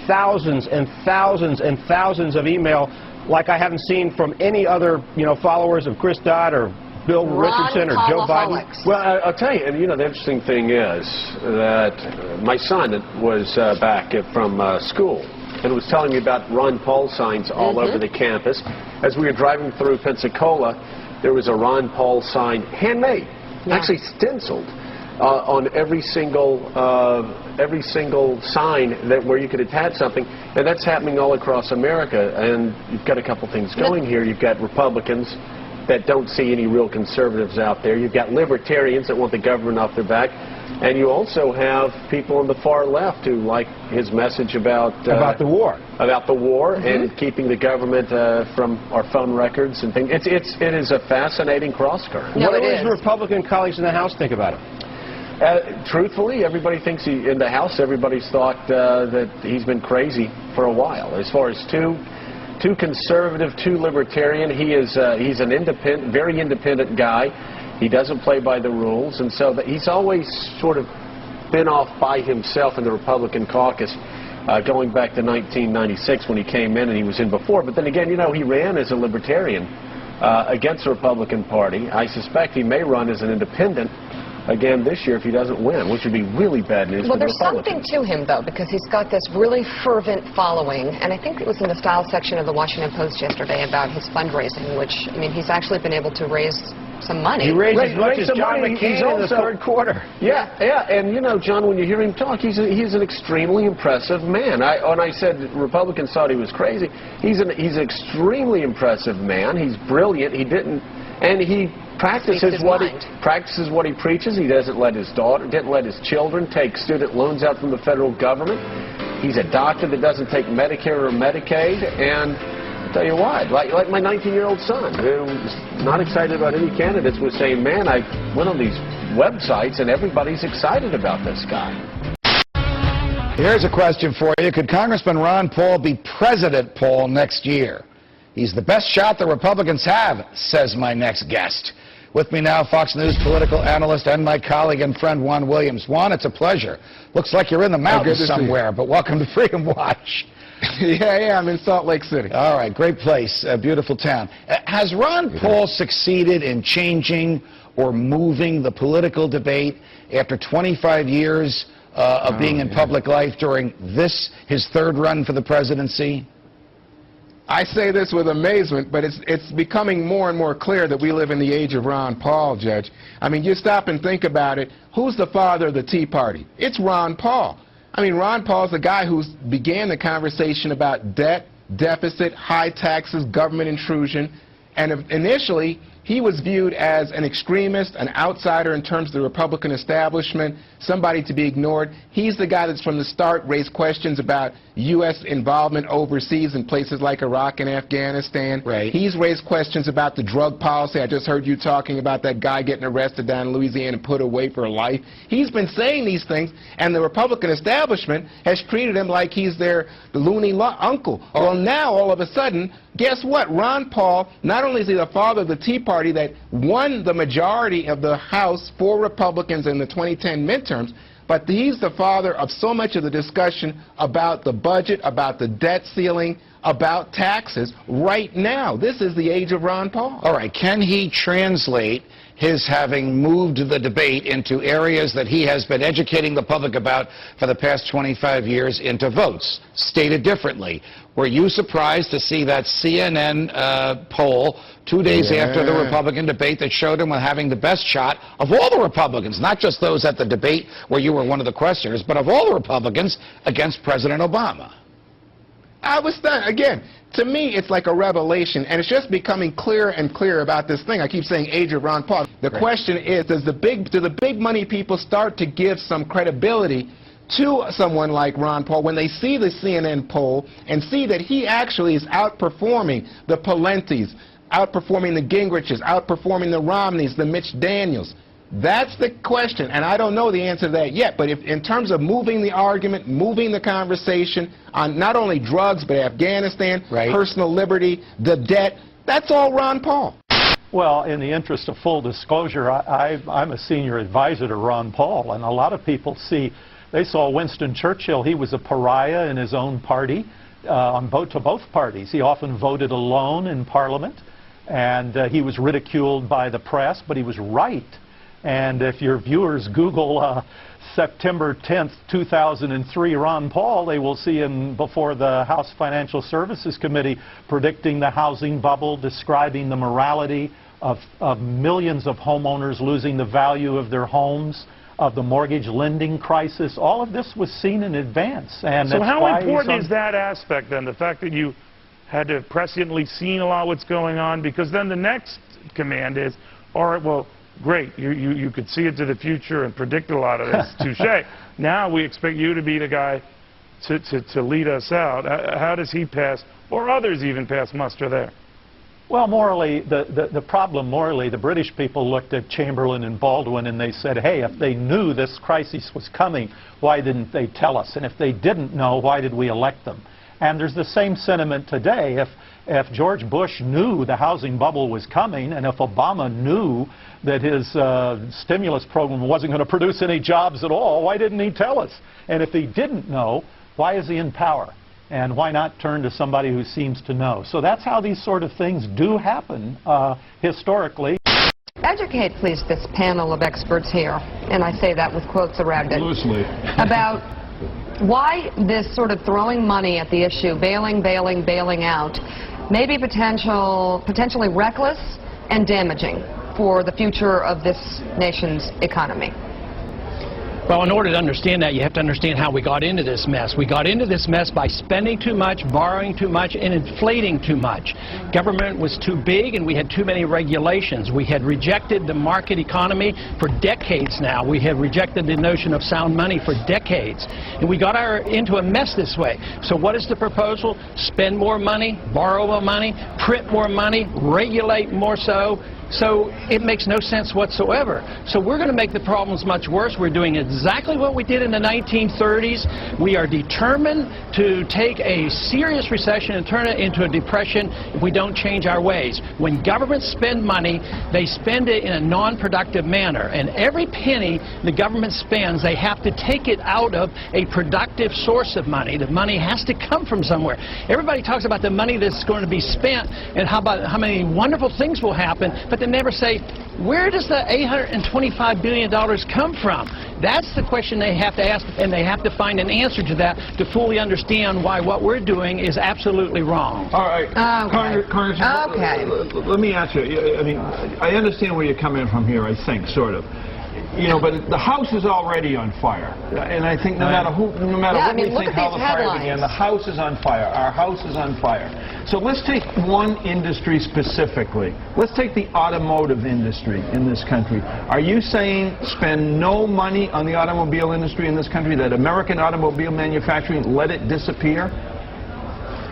thousands and thousands and thousands of email like I haven't seen from any other, followers of Chris Dodd or Bill Richardson or Joe Biden. Well, I'll tell you, and the interesting thing is that my son was back from school and was telling me about Ron Paul signs all over the campus. As we were driving through Pensacola, there was a Ron Paul sign, handmade, actually stenciled, on every single sign where you could attach something, and that's happening all across America. And you've got a couple things going here. You've got Republicans that don't see any real conservatives out there. You've got libertarians that want the government off their back, and you also have people on the far left who like his message about the war, and keeping the government from our phone records and things. It is a fascinating crosscurrent. What do his Republican colleagues in the House think about it? Truthfully, everybody thinks in the House, everybody's thought that he's been crazy for a while. As far as too conservative, too libertarian, he's an independent, very independent guy. He doesn't play by the rules, and so he's always sort of been off by himself in the Republican caucus, going back to 1996 when he came in, and he was in before. But then again, he ran as a libertarian against the Republican Party. I suspect he may run as an independent again this year if he doesn't win, which would be really bad news Well, for the there's something Republicans. to him, though, because he's got this really fervent following, and I think it was in the style section of the Washington Post yesterday about his fundraising, which, I mean, he's actually been able to raise some money. He raised as much as some John money. McCain in the third quarter. Yeah, and you know, John, when you hear him talk, he's an extremely impressive man. When I said Republicans thought he was crazy, he's an extremely impressive man. He's brilliant. He practices what he preaches. He didn't let his children take student loans out from the federal government. He's a doctor that doesn't take Medicare or Medicaid, and I'll tell you what, like my 19-year-old son, who's not excited about any candidates, was saying, man, I went on these websites and everybody's excited about this guy. Here's a question for you. Could Congressman Ron Paul be President Paul next year? He's the best shot the Republicans have, says my next guest. With me now, Fox News political analyst and my colleague and friend Juan Williams. Juan, it's a pleasure. Looks like you're in the mountains somewhere, but welcome to Freedom Watch. Yeah, I'm in Salt Lake City. All right, great place, a beautiful town. Has Ron Paul succeeded in changing or moving the political debate after 25 years of being in public life during his third run for the presidency? I say this with amazement, but it's becoming more and more clear that we live in the age of Ron Paul, Judge. I mean, you stop and think about it. Who's the father of the Tea Party? It's Ron Paul. I mean, Ron Paul's the guy who began the conversation about debt, deficit, high taxes, government intrusion, and initially he was viewed as an extremist, an outsider in terms of the Republican establishment, somebody to be ignored. He's the guy that's from the start raised questions about U.S. involvement overseas in places like Iraq and Afghanistan. Right. He's raised questions about the drug policy. I just heard you talking about that guy getting arrested down in Louisiana and put away for life. He's been saying these things, and the Republican establishment has treated him like he's the loony uncle. Well, now, all of a sudden, guess what? Ron Paul, not only is he the father of the Tea Party that won the majority of the House for Republicans in the 2010 midterms, but he's the father of so much of the discussion about the budget, about the debt ceiling, about taxes right now. This is the age of Ron Paul. All right, can he translate his having moved the debate into areas that he has been educating the public about for the past 25 years into votes? Stated differently, were you surprised to see that CNN poll 2 days after the Republican debate that showed him having the best shot of all the Republicans, not just those at the debate where you were one of the questioners, but of all the Republicans against President Obama? I was stunned. Again, to me, it's like a revelation, and it's just becoming clearer and clearer about this thing. I keep saying age of Ron Paul. The question is, do the big money people start to give some credibility to someone like Ron Paul when they see the CNN poll and see that he actually is outperforming the Palentis, outperforming the Gingriches, outperforming the Romneys, the Mitch Daniels? That's the question, and I don't know the answer to that yet, but if in terms of moving the argument, moving the conversation on not only drugs, but Afghanistan, personal liberty, the debt, that's all Ron Paul. Well, in the interest of full disclosure, I'm a senior advisor to Ron Paul, and a lot of people they saw Winston Churchill. He was a pariah in his own party, to both parties. He often voted alone in Parliament, and he was ridiculed by the press, but he was right. And if your viewers Google September 10th, 2003 Ron Paul, they will see him before the House Financial Services Committee predicting the housing bubble, describing the morality of millions of homeowners losing the value of their homes, of the mortgage lending crisis. All of this was seen in advance. And so that's how why important is that aspect then, the fact that you had to presciently seen a lot of what's going on? Because then the next command is, all right, well, great, you could see into the future and predict a lot of this, touche. Now we expect you to be the guy to lead us out. How does he pass, or others even pass muster there? Well, morally, the problem morally, the British people looked at Chamberlain and Baldwin and they said, hey, if they knew this crisis was coming, why didn't they tell us? And if they didn't know, why did we elect them? And there's the same sentiment today. If George Bush knew the housing bubble was coming, and if Obama knew that his stimulus program wasn't going to produce any jobs at all, why didn't he tell us? And if he didn't know, why is he in power? And why not turn to somebody who seems to know? So that's how these sort of things do happen historically. educate, please, this panel of experts here, and I say that with quotes around it, Loosely. about why this sort of throwing money at the issue, bailing out, may be potentially reckless and damaging for the future of this nation's economy. Well, in order to understand that, you have to understand how we got into this mess. We got into this mess by spending too much, borrowing too much, and inflating too much. Government was too big, and we had too many regulations. We had rejected the market economy for decades now. We have rejected the notion of sound money for decades. And we got into a mess this way. So what is the proposal? Spend more money, borrow more money, print more money, regulate more so. So it makes no sense whatsoever. So we're going to make the problems much worse. We're doing exactly what we did in the 1930s. We are determined to take a serious recession and turn it into a depression if we don't change our ways. When governments spend money, they spend it in a non-productive manner. And every penny the government spends, they have to take it out of a productive source of money. The money has to come from somewhere. Everybody talks about the money that's going to be spent and how many wonderful things will happen, but they never say, where does the $825 billion come from? That's the question they have to ask, and they have to find an answer to that to fully understand why what we're doing is absolutely wrong. All right. Let me answer. I mean, I understand where you're coming from here, I think, sort of. You know, but the house is already on fire, and I think no matter what we think how the fire began, the house is on fire. Our house is on fire. So let's take one industry specifically. Let's take the automotive industry in this country. Are you saying spend no money on the automobile industry in this country, that American automobile manufacturing, let it disappear?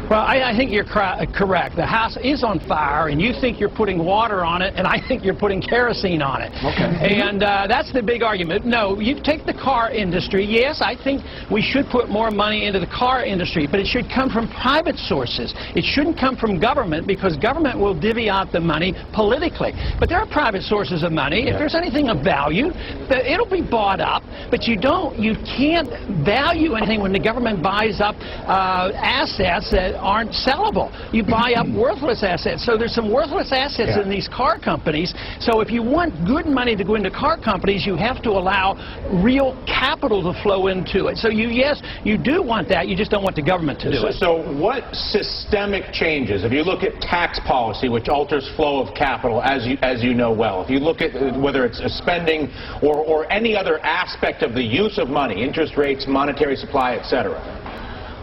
Well, I think you're correct. The house is on fire, and you think you're putting water on it, and I think you're putting kerosene on it. Okay. And that's the big argument. No, you take the car industry. Yes, I think we should put more money into the car industry, but it should come from private sources. It shouldn't come from government, because government will divvy out the money politically. But there are private sources of money. If there's anything of value, it'll be bought up. But you can't value anything when the government buys up assets that aren't sellable. You buy up worthless assets. So there's some worthless assets in these car companies. So if you want good money to go into car companies, you have to allow real capital to flow into it. So yes, you do want that. You just don't want the government to do it. So what systemic changes, if you look at tax policy, which alters flow of capital, as you know well, if you look at whether it's spending or any other aspect of the use of money, interest rates, monetary supply, etc.,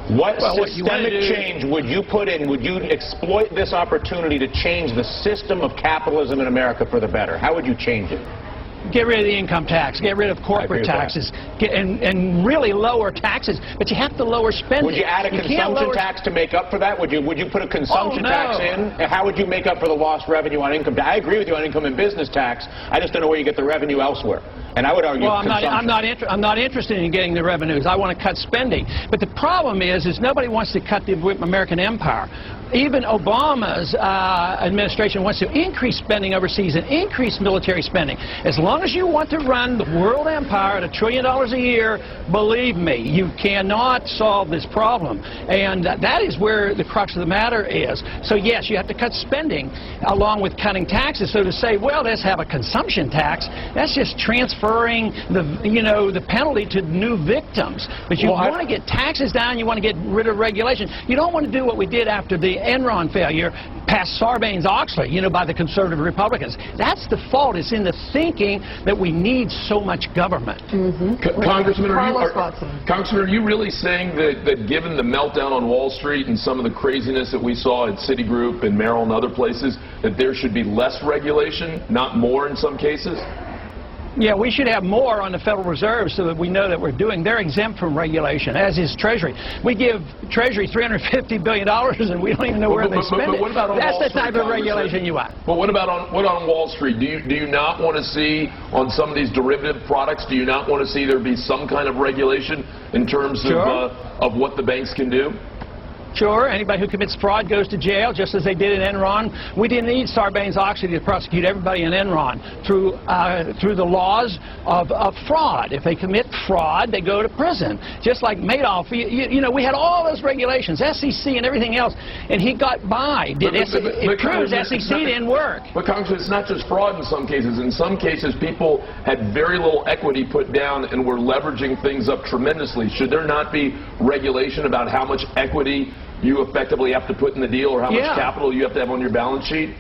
what systemic change would you put in? Would you exploit this opportunity to change the system of capitalism in America for the better? How would you change it? Get rid of the income tax, get rid of corporate taxes, and really lower taxes, but you have to lower spending. Would you add a consumption tax to make up for that? Would you put a consumption tax in? How would you make up for the lost revenue on income tax? I agree with you on income and business tax. I just don't know where you get the revenue elsewhere. And I would argue I'm not interested in getting the revenues. I want to cut spending. But the problem is nobody wants to cut the American empire. Even Obama's administration wants to increase spending overseas and increase military spending. As long as you want to run the world empire at $1 trillion a year, believe me, you cannot solve this problem. And that is where the crux of the matter is. So yes, you have to cut spending along with cutting taxes. So to say, well, let's have a consumption tax, that's just transferring the penalty to new victims. But you want to get taxes down, you want to get rid of regulation. You don't want to do what we did after the Enron failure, passed Sarbanes-Oxley, by the conservative Republicans. That's the fault. It's in the thinking that we need so much government. Congressman, are you really saying that given the meltdown on Wall Street and some of the craziness that we saw at Citigroup and Merrill and other places, that there should be less regulation, not more in some cases? Yeah, we should have more on the Federal Reserve so that we know that we're doing. They're exempt from regulation, as is Treasury. We give Treasury $350 billion, and we don't even know where they spend it. That's the type of regulation you want. But what about on Wall Street? Do you not want to see on some of these derivative products? Do you not want to see there be some kind of regulation in terms of what the banks can do? Sure, anybody who commits fraud goes to jail, just as they did in Enron. We didn't need Sarbanes-Oxley to prosecute everybody in Enron through the laws of fraud. If they commit fraud, they go to prison. Just like Madoff, you know, we had all those regulations, SEC and everything else, and he got by. It proves SEC didn't work. But Congressman, it's not just fraud in some cases. In some cases, people had very little equity put down and were leveraging things up tremendously. Should there not be regulation about how much equity you effectively have to put in the deal, or how much capital you have to have on your balance sheet?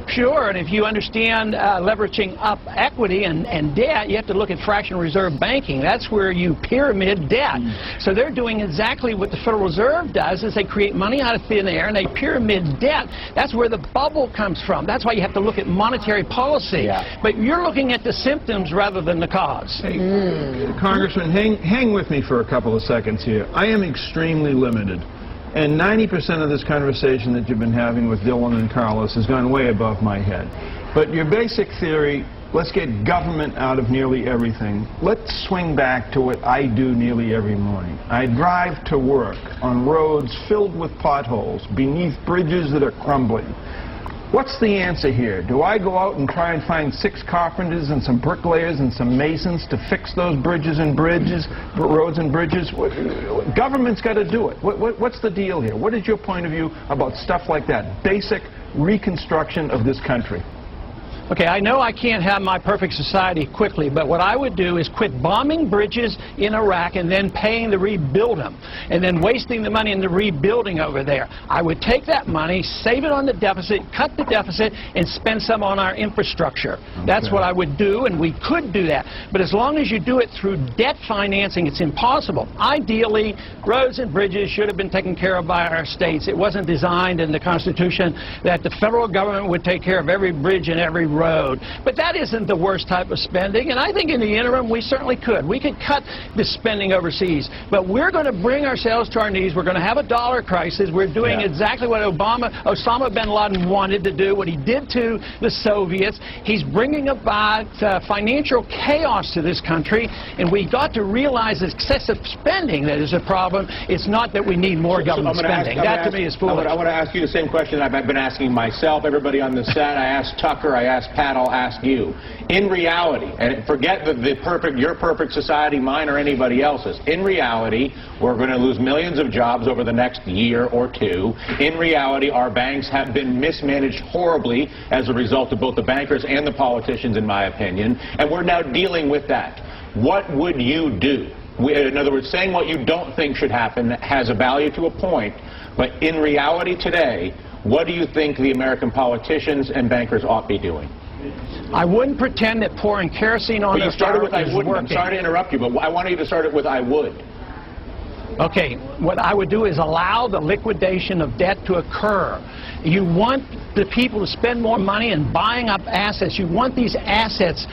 Sure, and if you understand leveraging up equity and debt, you have to look at fractional reserve banking. That's where you pyramid debt. So they're doing exactly what the Federal Reserve does, is they create money out of thin air and they pyramid debt. That's where the bubble comes from. That's why you have to look at monetary policy. But you're looking at the symptoms rather than the cause. Hey, Congressman, hang with me for a couple of seconds here. I am extremely limited. And 90% of this conversation that you've been having with Dylan and Carlos has gone way above my head. But your basic theory, let's get government out of nearly everything. Let's swing back to what I do nearly every morning. I drive to work on roads filled with potholes, beneath bridges that are crumbling. What's the answer here? Do I go out and try and find 6 carpenters and some bricklayers and some masons to fix those roads and bridges? Government's got to do it. What's the deal here? What is your point of view about stuff like that? Basic reconstruction of this country. Okay, I know I can't have my perfect society quickly, but what I would do is quit bombing bridges in Iraq and then paying to rebuild them, and then wasting the money in the rebuilding over there. I would take that money, save it on the deficit, cut the deficit, and spend some on our infrastructure. Okay. That's what I would do, and we could do that. But as long as you do it through debt financing, it's impossible. Ideally, roads and bridges should have been taken care of by our states. It wasn't designed in the Constitution that the federal government would take care of every bridge and every road. But that isn't the worst type of spending, and I think in the interim we certainly could. We could cut the spending overseas, but we're going to bring ourselves to our knees. We're going to have a dollar crisis. We're doing exactly what Osama bin Laden wanted to do, what he did to the Soviets. He's bringing about financial chaos to this country, and we got to realize excessive spending that is a problem. It's not that we need more government spending. That to me is foolish. I want to ask you the same question I've been asking myself, everybody on the set. I asked Tucker, I asked Pat, I'll ask you. In reality, and forget your perfect society, mine or anybody else's, in reality, we're going to lose millions of jobs over the next year or two. In reality, our banks have been mismanaged horribly as a result of both the bankers and the politicians, in my opinion, and we're now dealing with that. What would you do? In other words, saying what you don't think should happen has a value to a point, but in reality today, what do you think the American politicians and bankers ought to be doing? I wouldn't pretend that pouring kerosene on their fire is working. I'm sorry to interrupt you, but I want you to start it with I would. Okay, what I would do is allow the liquidation of debt to occur. You want the people to spend more money in buying up assets. You want these assets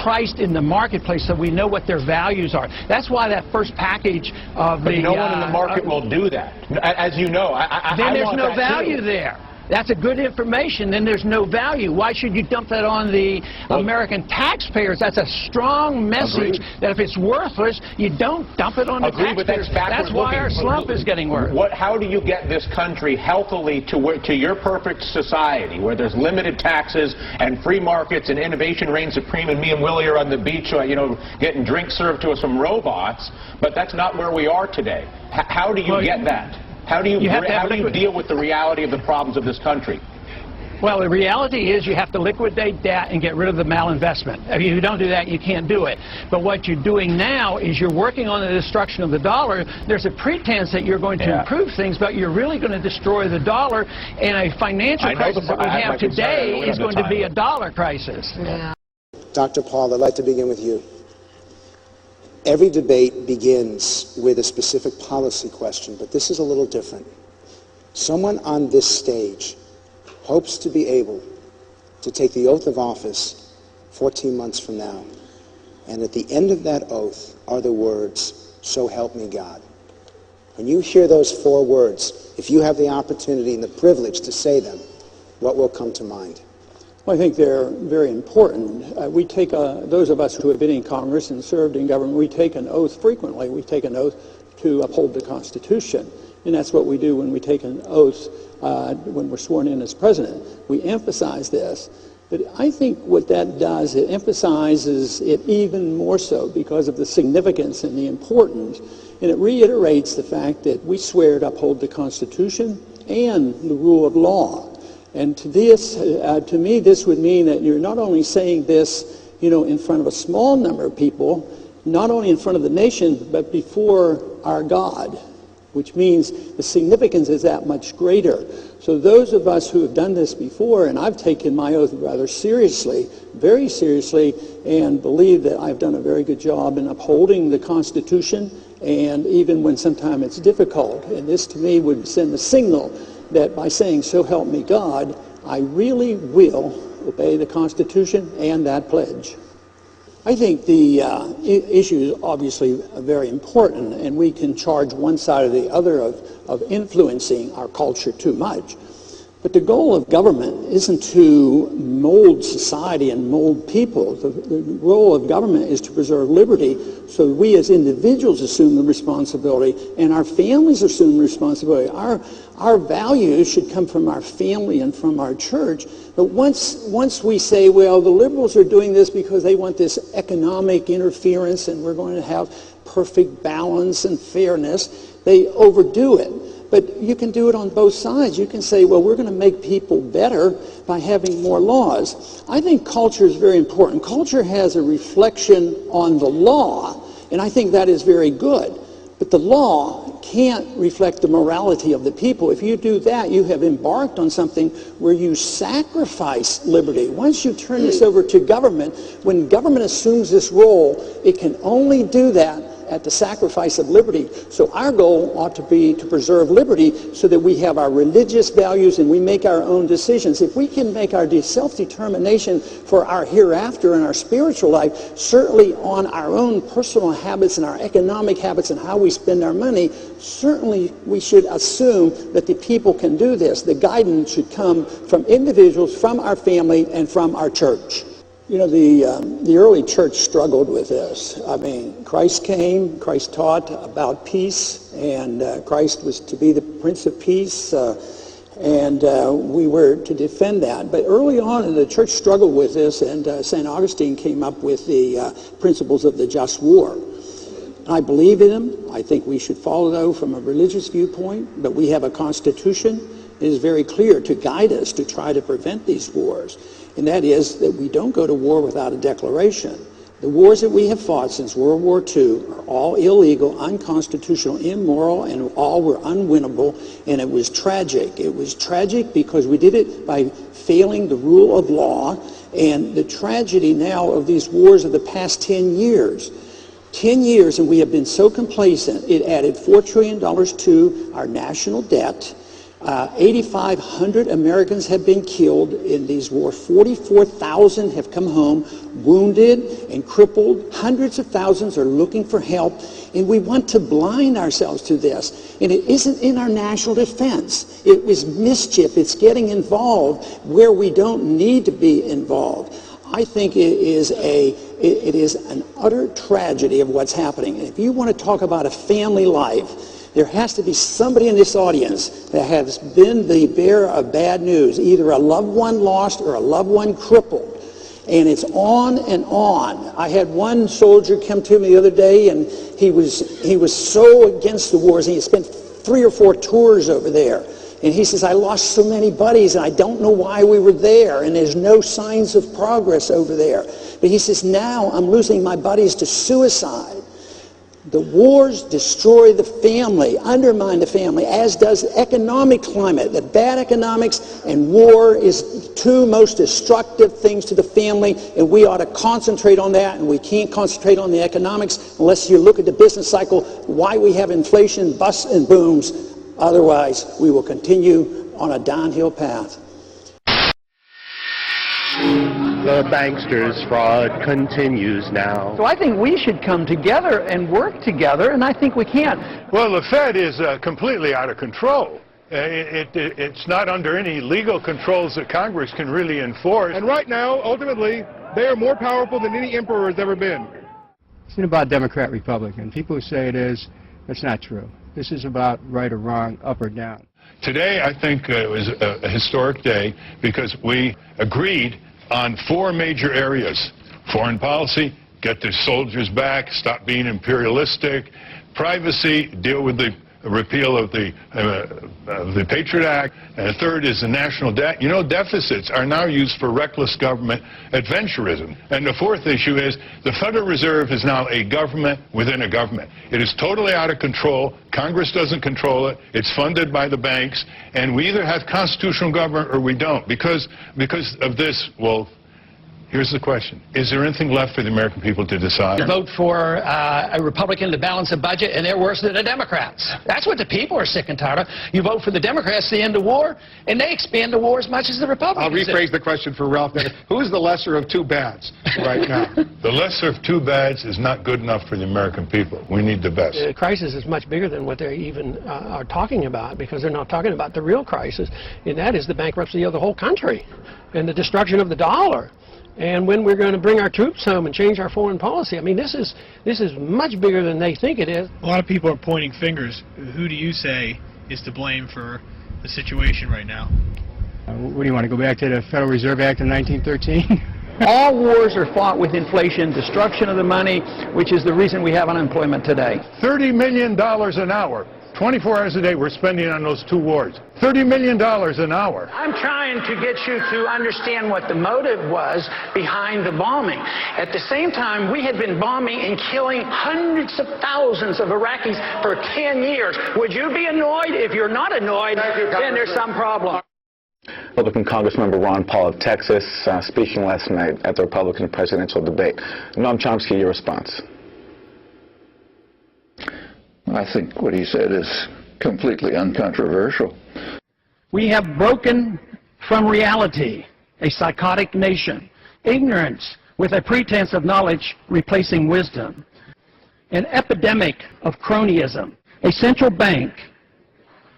priced in the marketplace so we know what their values are. That's why that first package of but no one in the market will do that. As you know, then there's no value there. That's a good information, then there's no value. Why should you dump that on the American taxpayers? That's a strong message that if it's worthless, you don't dump it on the taxpayers. That's why our slump is getting worse. How do you get this country healthily to your perfect society, where there's limited taxes and free markets and innovation reigns supreme, and me and Willie are on the beach, getting drinks served to us from robots, but that's not where we are today. How do you get that? How do you deal with the reality of the problems of this country? Well, the reality is you have to liquidate debt and get rid of the malinvestment. If you don't do that, you can't do it. But what you're doing now is you're working on the destruction of the dollar. There's a pretense that you're going to improve things, but you're really going to destroy the dollar, and a financial crisis that we have today is going to be a dollar crisis. Dr. Paul, I'd like to begin with you. Every debate begins with a specific policy question, but this is a little different. Someone on this stage hopes to be able to take the oath of office 14 months from now, and at the end of that oath are the words, "So help me God." When you hear those 4 words, if you have the opportunity and the privilege to say them, what will come to mind? Well, I think they're very important. We take, those of us who have been in Congress and served in government, we take an oath frequently. We take an oath to uphold the Constitution. And that's what we do when we take an oath when we're sworn in as president. We emphasize this. But I think what that does, it emphasizes it even more so because of the significance and the importance. And it reiterates the fact that we swear to uphold the Constitution and the rule of law. And to this, to me, this would mean that you're not only saying this, in front of a small number of people, not only in front of the nation, but before our God, which means the significance is that much greater. So those of us who have done this before, and I've taken my oath rather seriously, very seriously, and believe that I've done a very good job in upholding the Constitution, and even when sometimes it's difficult. And this to me would send a signal that by saying, "So help me God," I really will obey the Constitution and that pledge. I think the issue is obviously very important, and we can charge one side or the other of influencing our culture too much. But the goal of government isn't to mold society and mold people. The role of government is to preserve liberty so we as individuals assume the responsibility and our families assume the responsibility. Our values should come from our family and from our church. But once we say, well, the liberals are doing this because they want this economic interference and we're going to have perfect balance and fairness, they overdo it. But you can do it on both sides. You can say, well, we're going to make people better by having more laws. I think culture is very important. Culture has a reflection on the law, and I think that is very good. But the law can't reflect the morality of the people. If you do that, you have embarked on something where you sacrifice liberty. Once you turn this over to government, when government assumes this role, it can only do that at the sacrifice of liberty. So our goal ought to be to preserve liberty so that we have our religious values and we make our own decisions. If we can make our self-determination for our hereafter and our spiritual life, certainly on our own personal habits and our economic habits and how we spend our money, certainly we should assume that the people can do this. The guidance should come from individuals, from our family, and from our church. The early church struggled with this. I mean, Christ came, Christ taught about peace, and Christ was to be the Prince of Peace, and we were to defend that. But early on, the church struggled with this, and St. Augustine came up with the principles of the just war. I believe in them. I think we should follow those from a religious viewpoint, but we have a constitution. It is very clear to guide us to try to prevent these wars. And that is that we don't go to war without a declaration. The wars that we have fought since World War II are all illegal, unconstitutional, immoral, and all were unwinnable, and it was tragic. It was tragic because we did it by failing the rule of law, and the tragedy now of these wars of the past 10 years. 10 years, and we have been so complacent. It added $4 trillion to our national debt. 8,500 Americans have been killed in these wars. 44,000 have come home wounded and crippled. Hundreds of thousands are looking for help. And we want to blind ourselves to this. And it isn't in our national defense. It was mischief. It's getting involved where we don't need to be involved. I think it is an utter tragedy of what's happening. And if you want to talk about a family life, there has to be somebody in this audience that has been the bearer of bad news, either a loved one lost or a loved one crippled. And it's on and on. I had one soldier come to me the other day, and he was so against the wars, and he spent 3 or 4 tours over there. And he says, I lost so many buddies, and I don't know why we were there, and there's no signs of progress over there. But he says, now I'm losing my buddies to suicide. The wars destroy the family, undermine the family, as does economic climate. The bad economics and war is 2 most destructive things to the family, and we ought to concentrate on that, and we can't concentrate on the economics unless you look at the business cycle, why we have inflation, busts and booms. Otherwise, we will continue on a downhill path. The banksters' fraud continues now. So I think we should come together and work together, and I think we can. Well, the Fed is completely out of control. It's not under any legal controls that Congress can really enforce. And right now, ultimately, they are more powerful than any emperor has ever been. It's not about Democrat, Republican. People who say it is, That's not true. This is about right or wrong, up or down. Today, I think it was a historic day because we agreed on 4 major areas. Foreign policy, get the soldiers back, stop being imperialistic. Privacy, deal with the repeal of the Patriot Act. And the third is the national debt. You know, deficits are now used for reckless government adventurism. And the fourth issue is the Federal Reserve is now a government within a government. It is totally out of control. Congress doesn't control it. It's funded by the banks. And we either have constitutional government or we don't. Because of this, well, here's the question. Is there anything left for the American people to decide? You vote for a Republican to balance a budget, and they're worse than the Democrats. That's what the people are sick and tired of. You vote for the Democrats, the end of war, and they expand the war as much as the Republicans. I'll rephrase the question for Ralph. Who's the lesser of two bads right now? The lesser of two bads is not good enough for the American people. We need the best. The crisis is much bigger than what they even are talking about, because they're not talking about the real crisis, and that is the bankruptcy of the whole country and the destruction of the dollar. And when we're going to bring our troops home and change our foreign policy, I mean, this is much bigger than they think it is. A lot of people are pointing fingers. Who do you say is to blame for the situation right now? What do you want to go back to the Federal Reserve Act of 1913? All wars are fought with inflation, destruction of the money, which is the reason we have unemployment today. $30 million an hour. 24 hours a day we're spending on those 2 wars. $30 million an hour. I'm trying to get you to understand what the motive was behind the bombing. At the same time, we had been bombing and killing hundreds of thousands of Iraqis for 10 years. Would you be annoyed? If you're not annoyed, then there's some problem. Republican Congressmember Ron Paul of Texas speaking last night at the Republican presidential debate. Noam Chomsky, your response. I think what he said is completely uncontroversial. We have broken from reality, a psychotic nation, ignorance with a pretense of knowledge replacing wisdom, an epidemic of cronyism, a central bank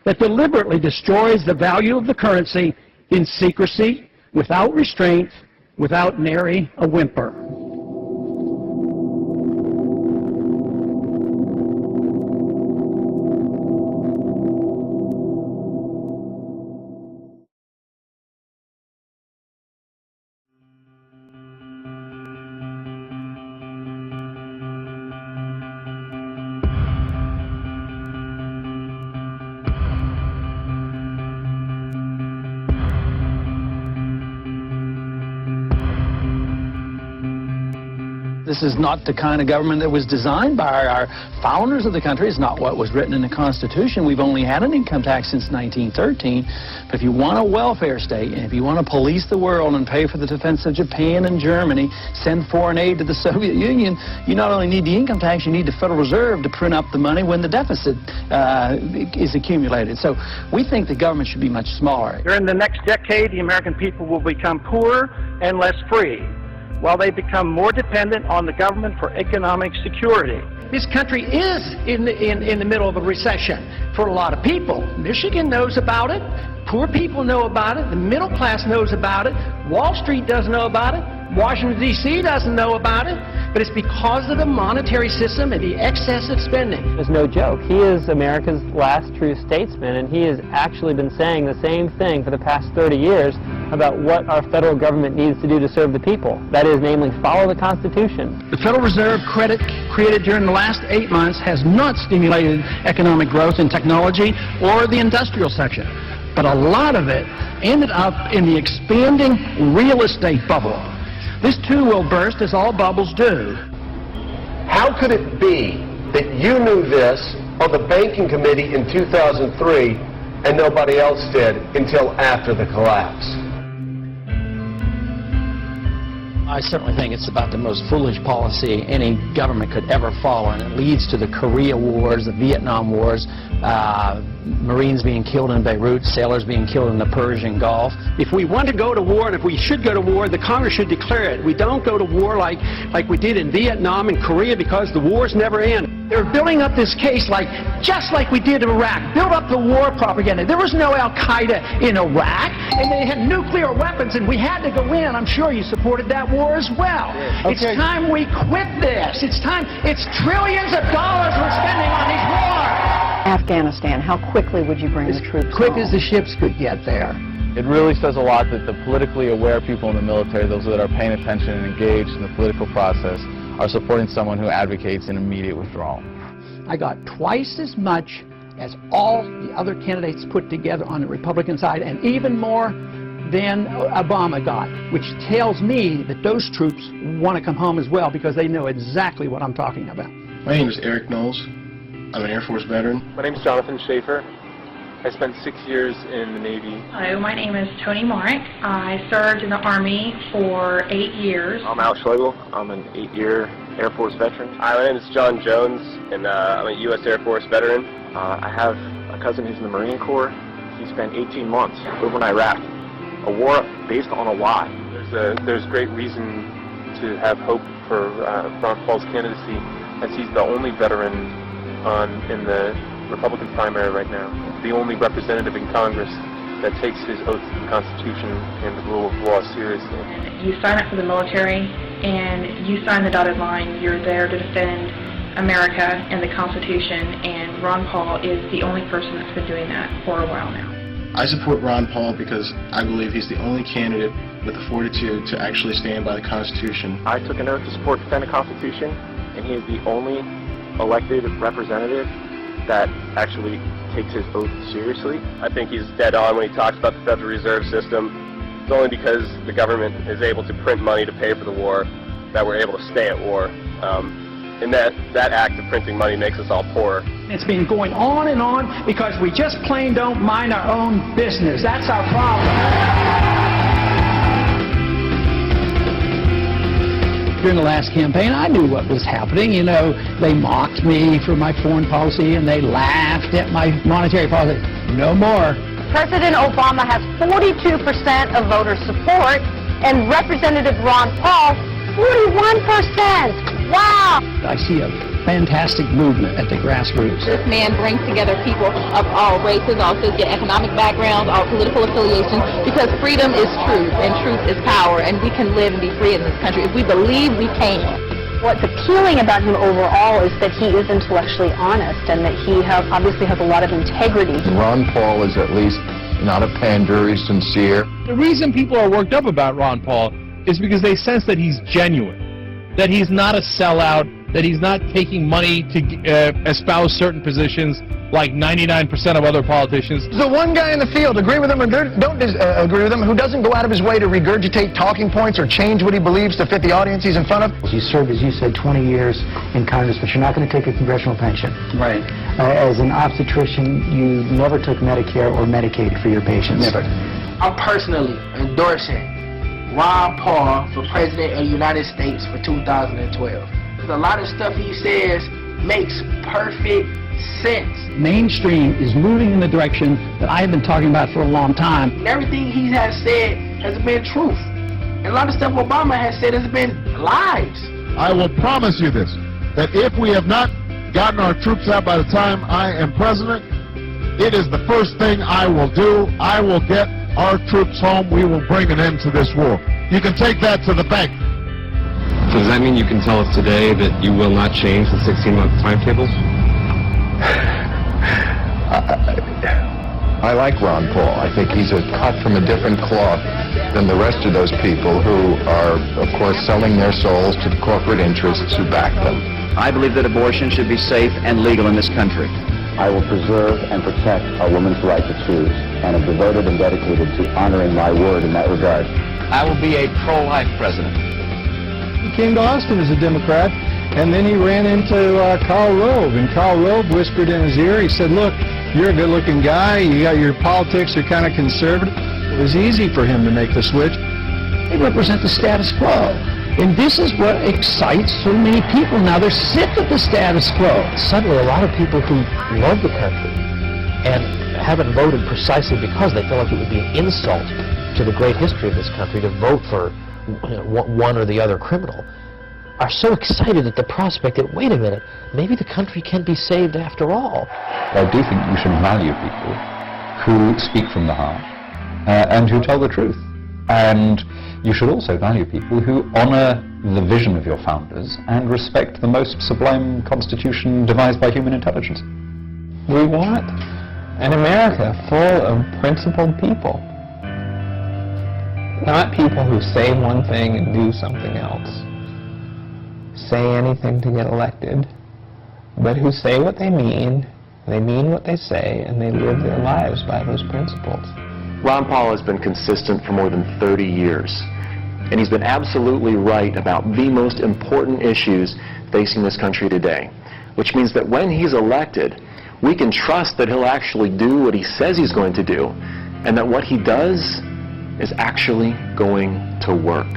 that deliberately destroys the value of the currency in secrecy, without restraint, without nary a whimper. This is not the kind of government that was designed by our founders of the country. It's not what was written in the Constitution. We've only had an income tax since 1913. But if you want a welfare state, and if you want to police the world and pay for the defense of Japan and Germany, send foreign aid to the Soviet Union, you not only need the income tax, you need the Federal Reserve to print up the money when the deficit is accumulated. So we think the government should be much smaller. During the next decade, the American people will become poorer and less free, while they become more dependent on the government for economic security. This country is in the middle of a recession for a lot of people. Michigan knows about it. Poor people know about it. The middle class knows about it. Wall Street doesn't know about it. Washington, D.C. doesn't know about it. But it's because of the monetary system and the excessive spending. It's no joke. He is America's last true statesman, and he has actually been saying the same thing for the past 30 years about what our federal government needs to do to serve the people. That is, namely, follow the Constitution. The Federal Reserve credit created during the last 8 months has not stimulated economic growth in technology or the industrial section. But a lot of it ended up in the expanding real estate bubble. This too will burst, as all bubbles do. How could it be that you knew this on the banking committee in 2003 and nobody else did until after the collapse? I certainly think it's about the most foolish policy any government could ever follow, and it leads to the Korea Wars, the Vietnam Wars, Marines being killed in Beirut, sailors being killed in the Persian Gulf. If we want to go to war, and if we should go to war, the Congress should declare it. We don't go to war like we did in Vietnam and Korea, because the wars never end. They're building up this case just like we did in Iraq. Build up the war propaganda. There was no Al-Qaeda in Iraq, and they had nuclear weapons, and we had to go in. I'm sure you supported that war as well. It's time we quit this. It's time. It's trillions of dollars we're spending on these wars. Afghanistan? How quickly would you bring the troops Quick home? as the ships could get there. It really says a lot that the politically aware people in the military, those that are paying attention and engaged in the political process, are supporting someone who advocates an immediate withdrawal. I got twice as much as all the other candidates put together on the Republican side, and even more than Obama got, which tells me that those troops want to come home as well because they know exactly what I'm talking about. My name is Eric Knowles. I'm an Air Force veteran. My name is Jonathan Schaefer. I spent 6 years in the Navy. Hello, my name is Tony Marek. I served in the Army for 8 years. I'm Al Schlegel. I'm an 8-year Air Force veteran. Hi, my name is John Jones, and I'm a U.S. Air Force veteran. I have a cousin who's in the Marine Corps. He spent 18 months over in Iraq. A war based on a lie. There's great reason to have hope for Ron Paul's candidacy, as he's the only veteran in the Republican primary right now, the only representative in Congress that takes his oath to the Constitution and the rule of law seriously. You sign up for the military and you sign the dotted line. You're there to defend America and the Constitution, and Ron Paul is the only person that's been doing that for a while now. I support Ron Paul because I believe he's the only candidate with the fortitude to actually stand by the Constitution. I took an oath to support defend the Constitution, and he is the only elected representative that actually takes his oath seriously. I think he's dead on when he talks about the Federal Reserve System. It's only because the government is able to print money to pay for the war that we're able to stay at war. And that act of printing money makes us all poorer. It's been going on because we just plain don't mind our own business. That's our problem. During the last campaign, I knew what was happening. You know, they mocked me for my foreign policy and they laughed at my monetary policy. No more. President Obama has 42% of voter support, and Representative Ron Paul, 41%. Wow! I see a fantastic movement at the grassroots. This man brings together people of all races, all socioeconomic backgrounds, all political affiliations, because freedom is truth, and truth is power, and we can live and be free in this country if we believe we can. What's appealing about him overall is that he is intellectually honest and that he obviously has a lot of integrity. Ron Paul is at least not a pander, he's sincere. The reason people are worked up about Ron Paul is because they sense that he's genuine, that he's not a sellout, that he's not taking money to espouse certain positions like 99% of other politicians. The one guy in the field, agree with him or don't agree with him, who doesn't go out of his way to regurgitate talking points or change what he believes to fit the audience he's in front of. You served, as you said, 20 years in Congress, but you're not going to take a congressional pension. Right. As an obstetrician, you never took Medicare or Medicaid for your patients. Never. I'm personally endorsing Ron Paul for President of the United States for 2012. A lot of stuff he says makes perfect sense. Mainstream is moving in the direction that I have been talking about for a long time. And everything he has said has been truth. And a lot of stuff Obama has said has been lies. I will promise you this, that if we have not gotten our troops out by the time I am president, it is the first thing I will do. I will get our troops home. We will bring an end to this war. You can take that to the bank. So does that mean you can tell us today that you will not change the 16-month timetable? I like Ron Paul. I think he's cut from a different cloth than the rest of those people who are, of course, selling their souls to the corporate interests who back them. I believe that abortion should be safe and legal in this country. I will preserve and protect a woman's right to choose, and am devoted and dedicated to honoring my word in that regard. I will be a pro-life president. He came to Austin as a Democrat, and then he ran into Karl Rove, and Karl Rove whispered in his ear, he said, look, you're a good-looking guy, your politics are kind of conservative. It was easy for him to make the switch. They represent the status quo. And this is what excites so many people now. They're sick of the status quo. Suddenly, a lot of people who love the country and haven't voted precisely because they feel like it would be an insult to the great history of this country to vote for one or the other criminal, are so excited at the prospect that, wait a minute, maybe the country can be saved after all. I do think you should value people who speak from the heart and who tell the truth. And you should also value people who honor the vision of your founders and respect the most sublime constitution devised by human intelligence. We want an America full of principled people. Not people who say one thing and do something else. Say anything to get elected, but who say what they mean what they say, and they live their lives by those principles. Ron Paul has been consistent for more than 30 years, and he's been absolutely right about the most important issues facing this country today, which means that when he's elected, we can trust that he'll actually do what he says he's going to do, and that what he does is actually going to work.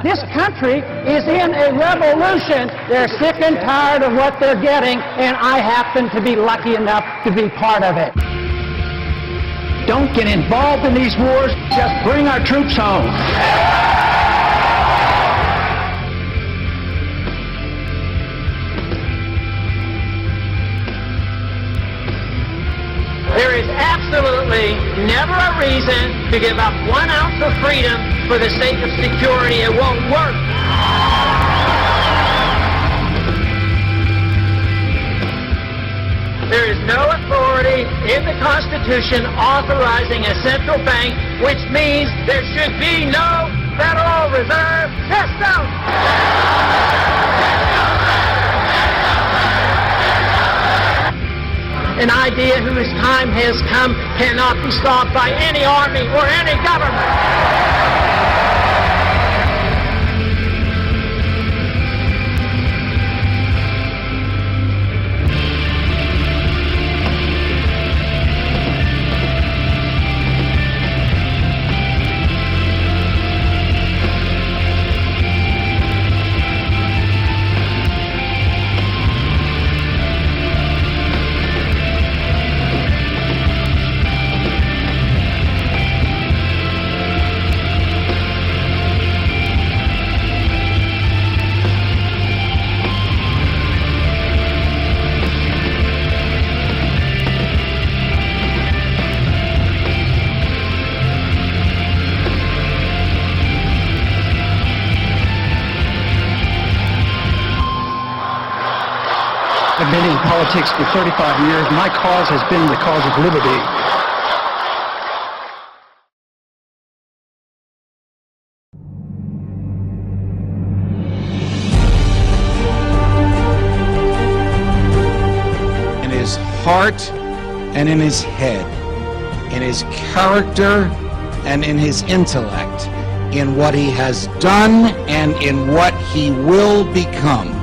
This country is in a revolution. They're sick and tired of what they're getting, and I happen to be lucky enough to be part of it. Don't get involved in these wars. Just bring our troops home. There is absolutely never a reason to give up 1 ounce of freedom for the sake of security. It won't work. There is no authority in the Constitution authorizing a central bank, which means there should be no Federal Reserve System. An idea whose time has come cannot be stopped by any army or any government. I've been in politics for 35 years. My cause has been the cause of liberty. In his heart and in his head, in his character and in his intellect, in what he has done and in what he will become.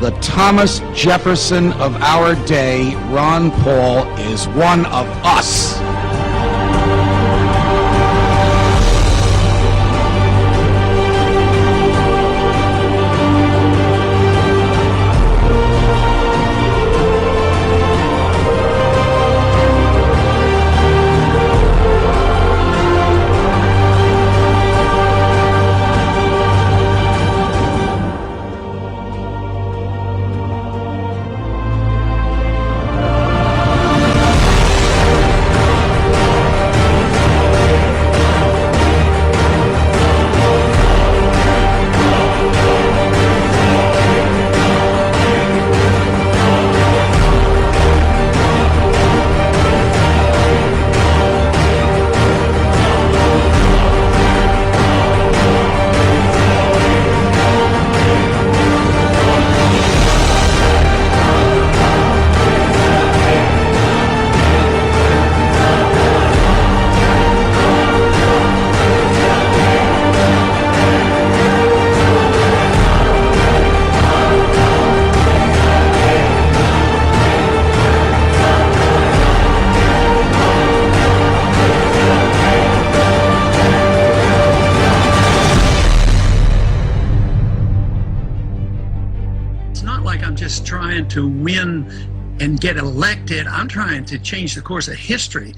The Thomas Jefferson of our day, Ron Paul, is one of us. It's not like I'm just trying to win and get elected. I'm trying to change the course of history.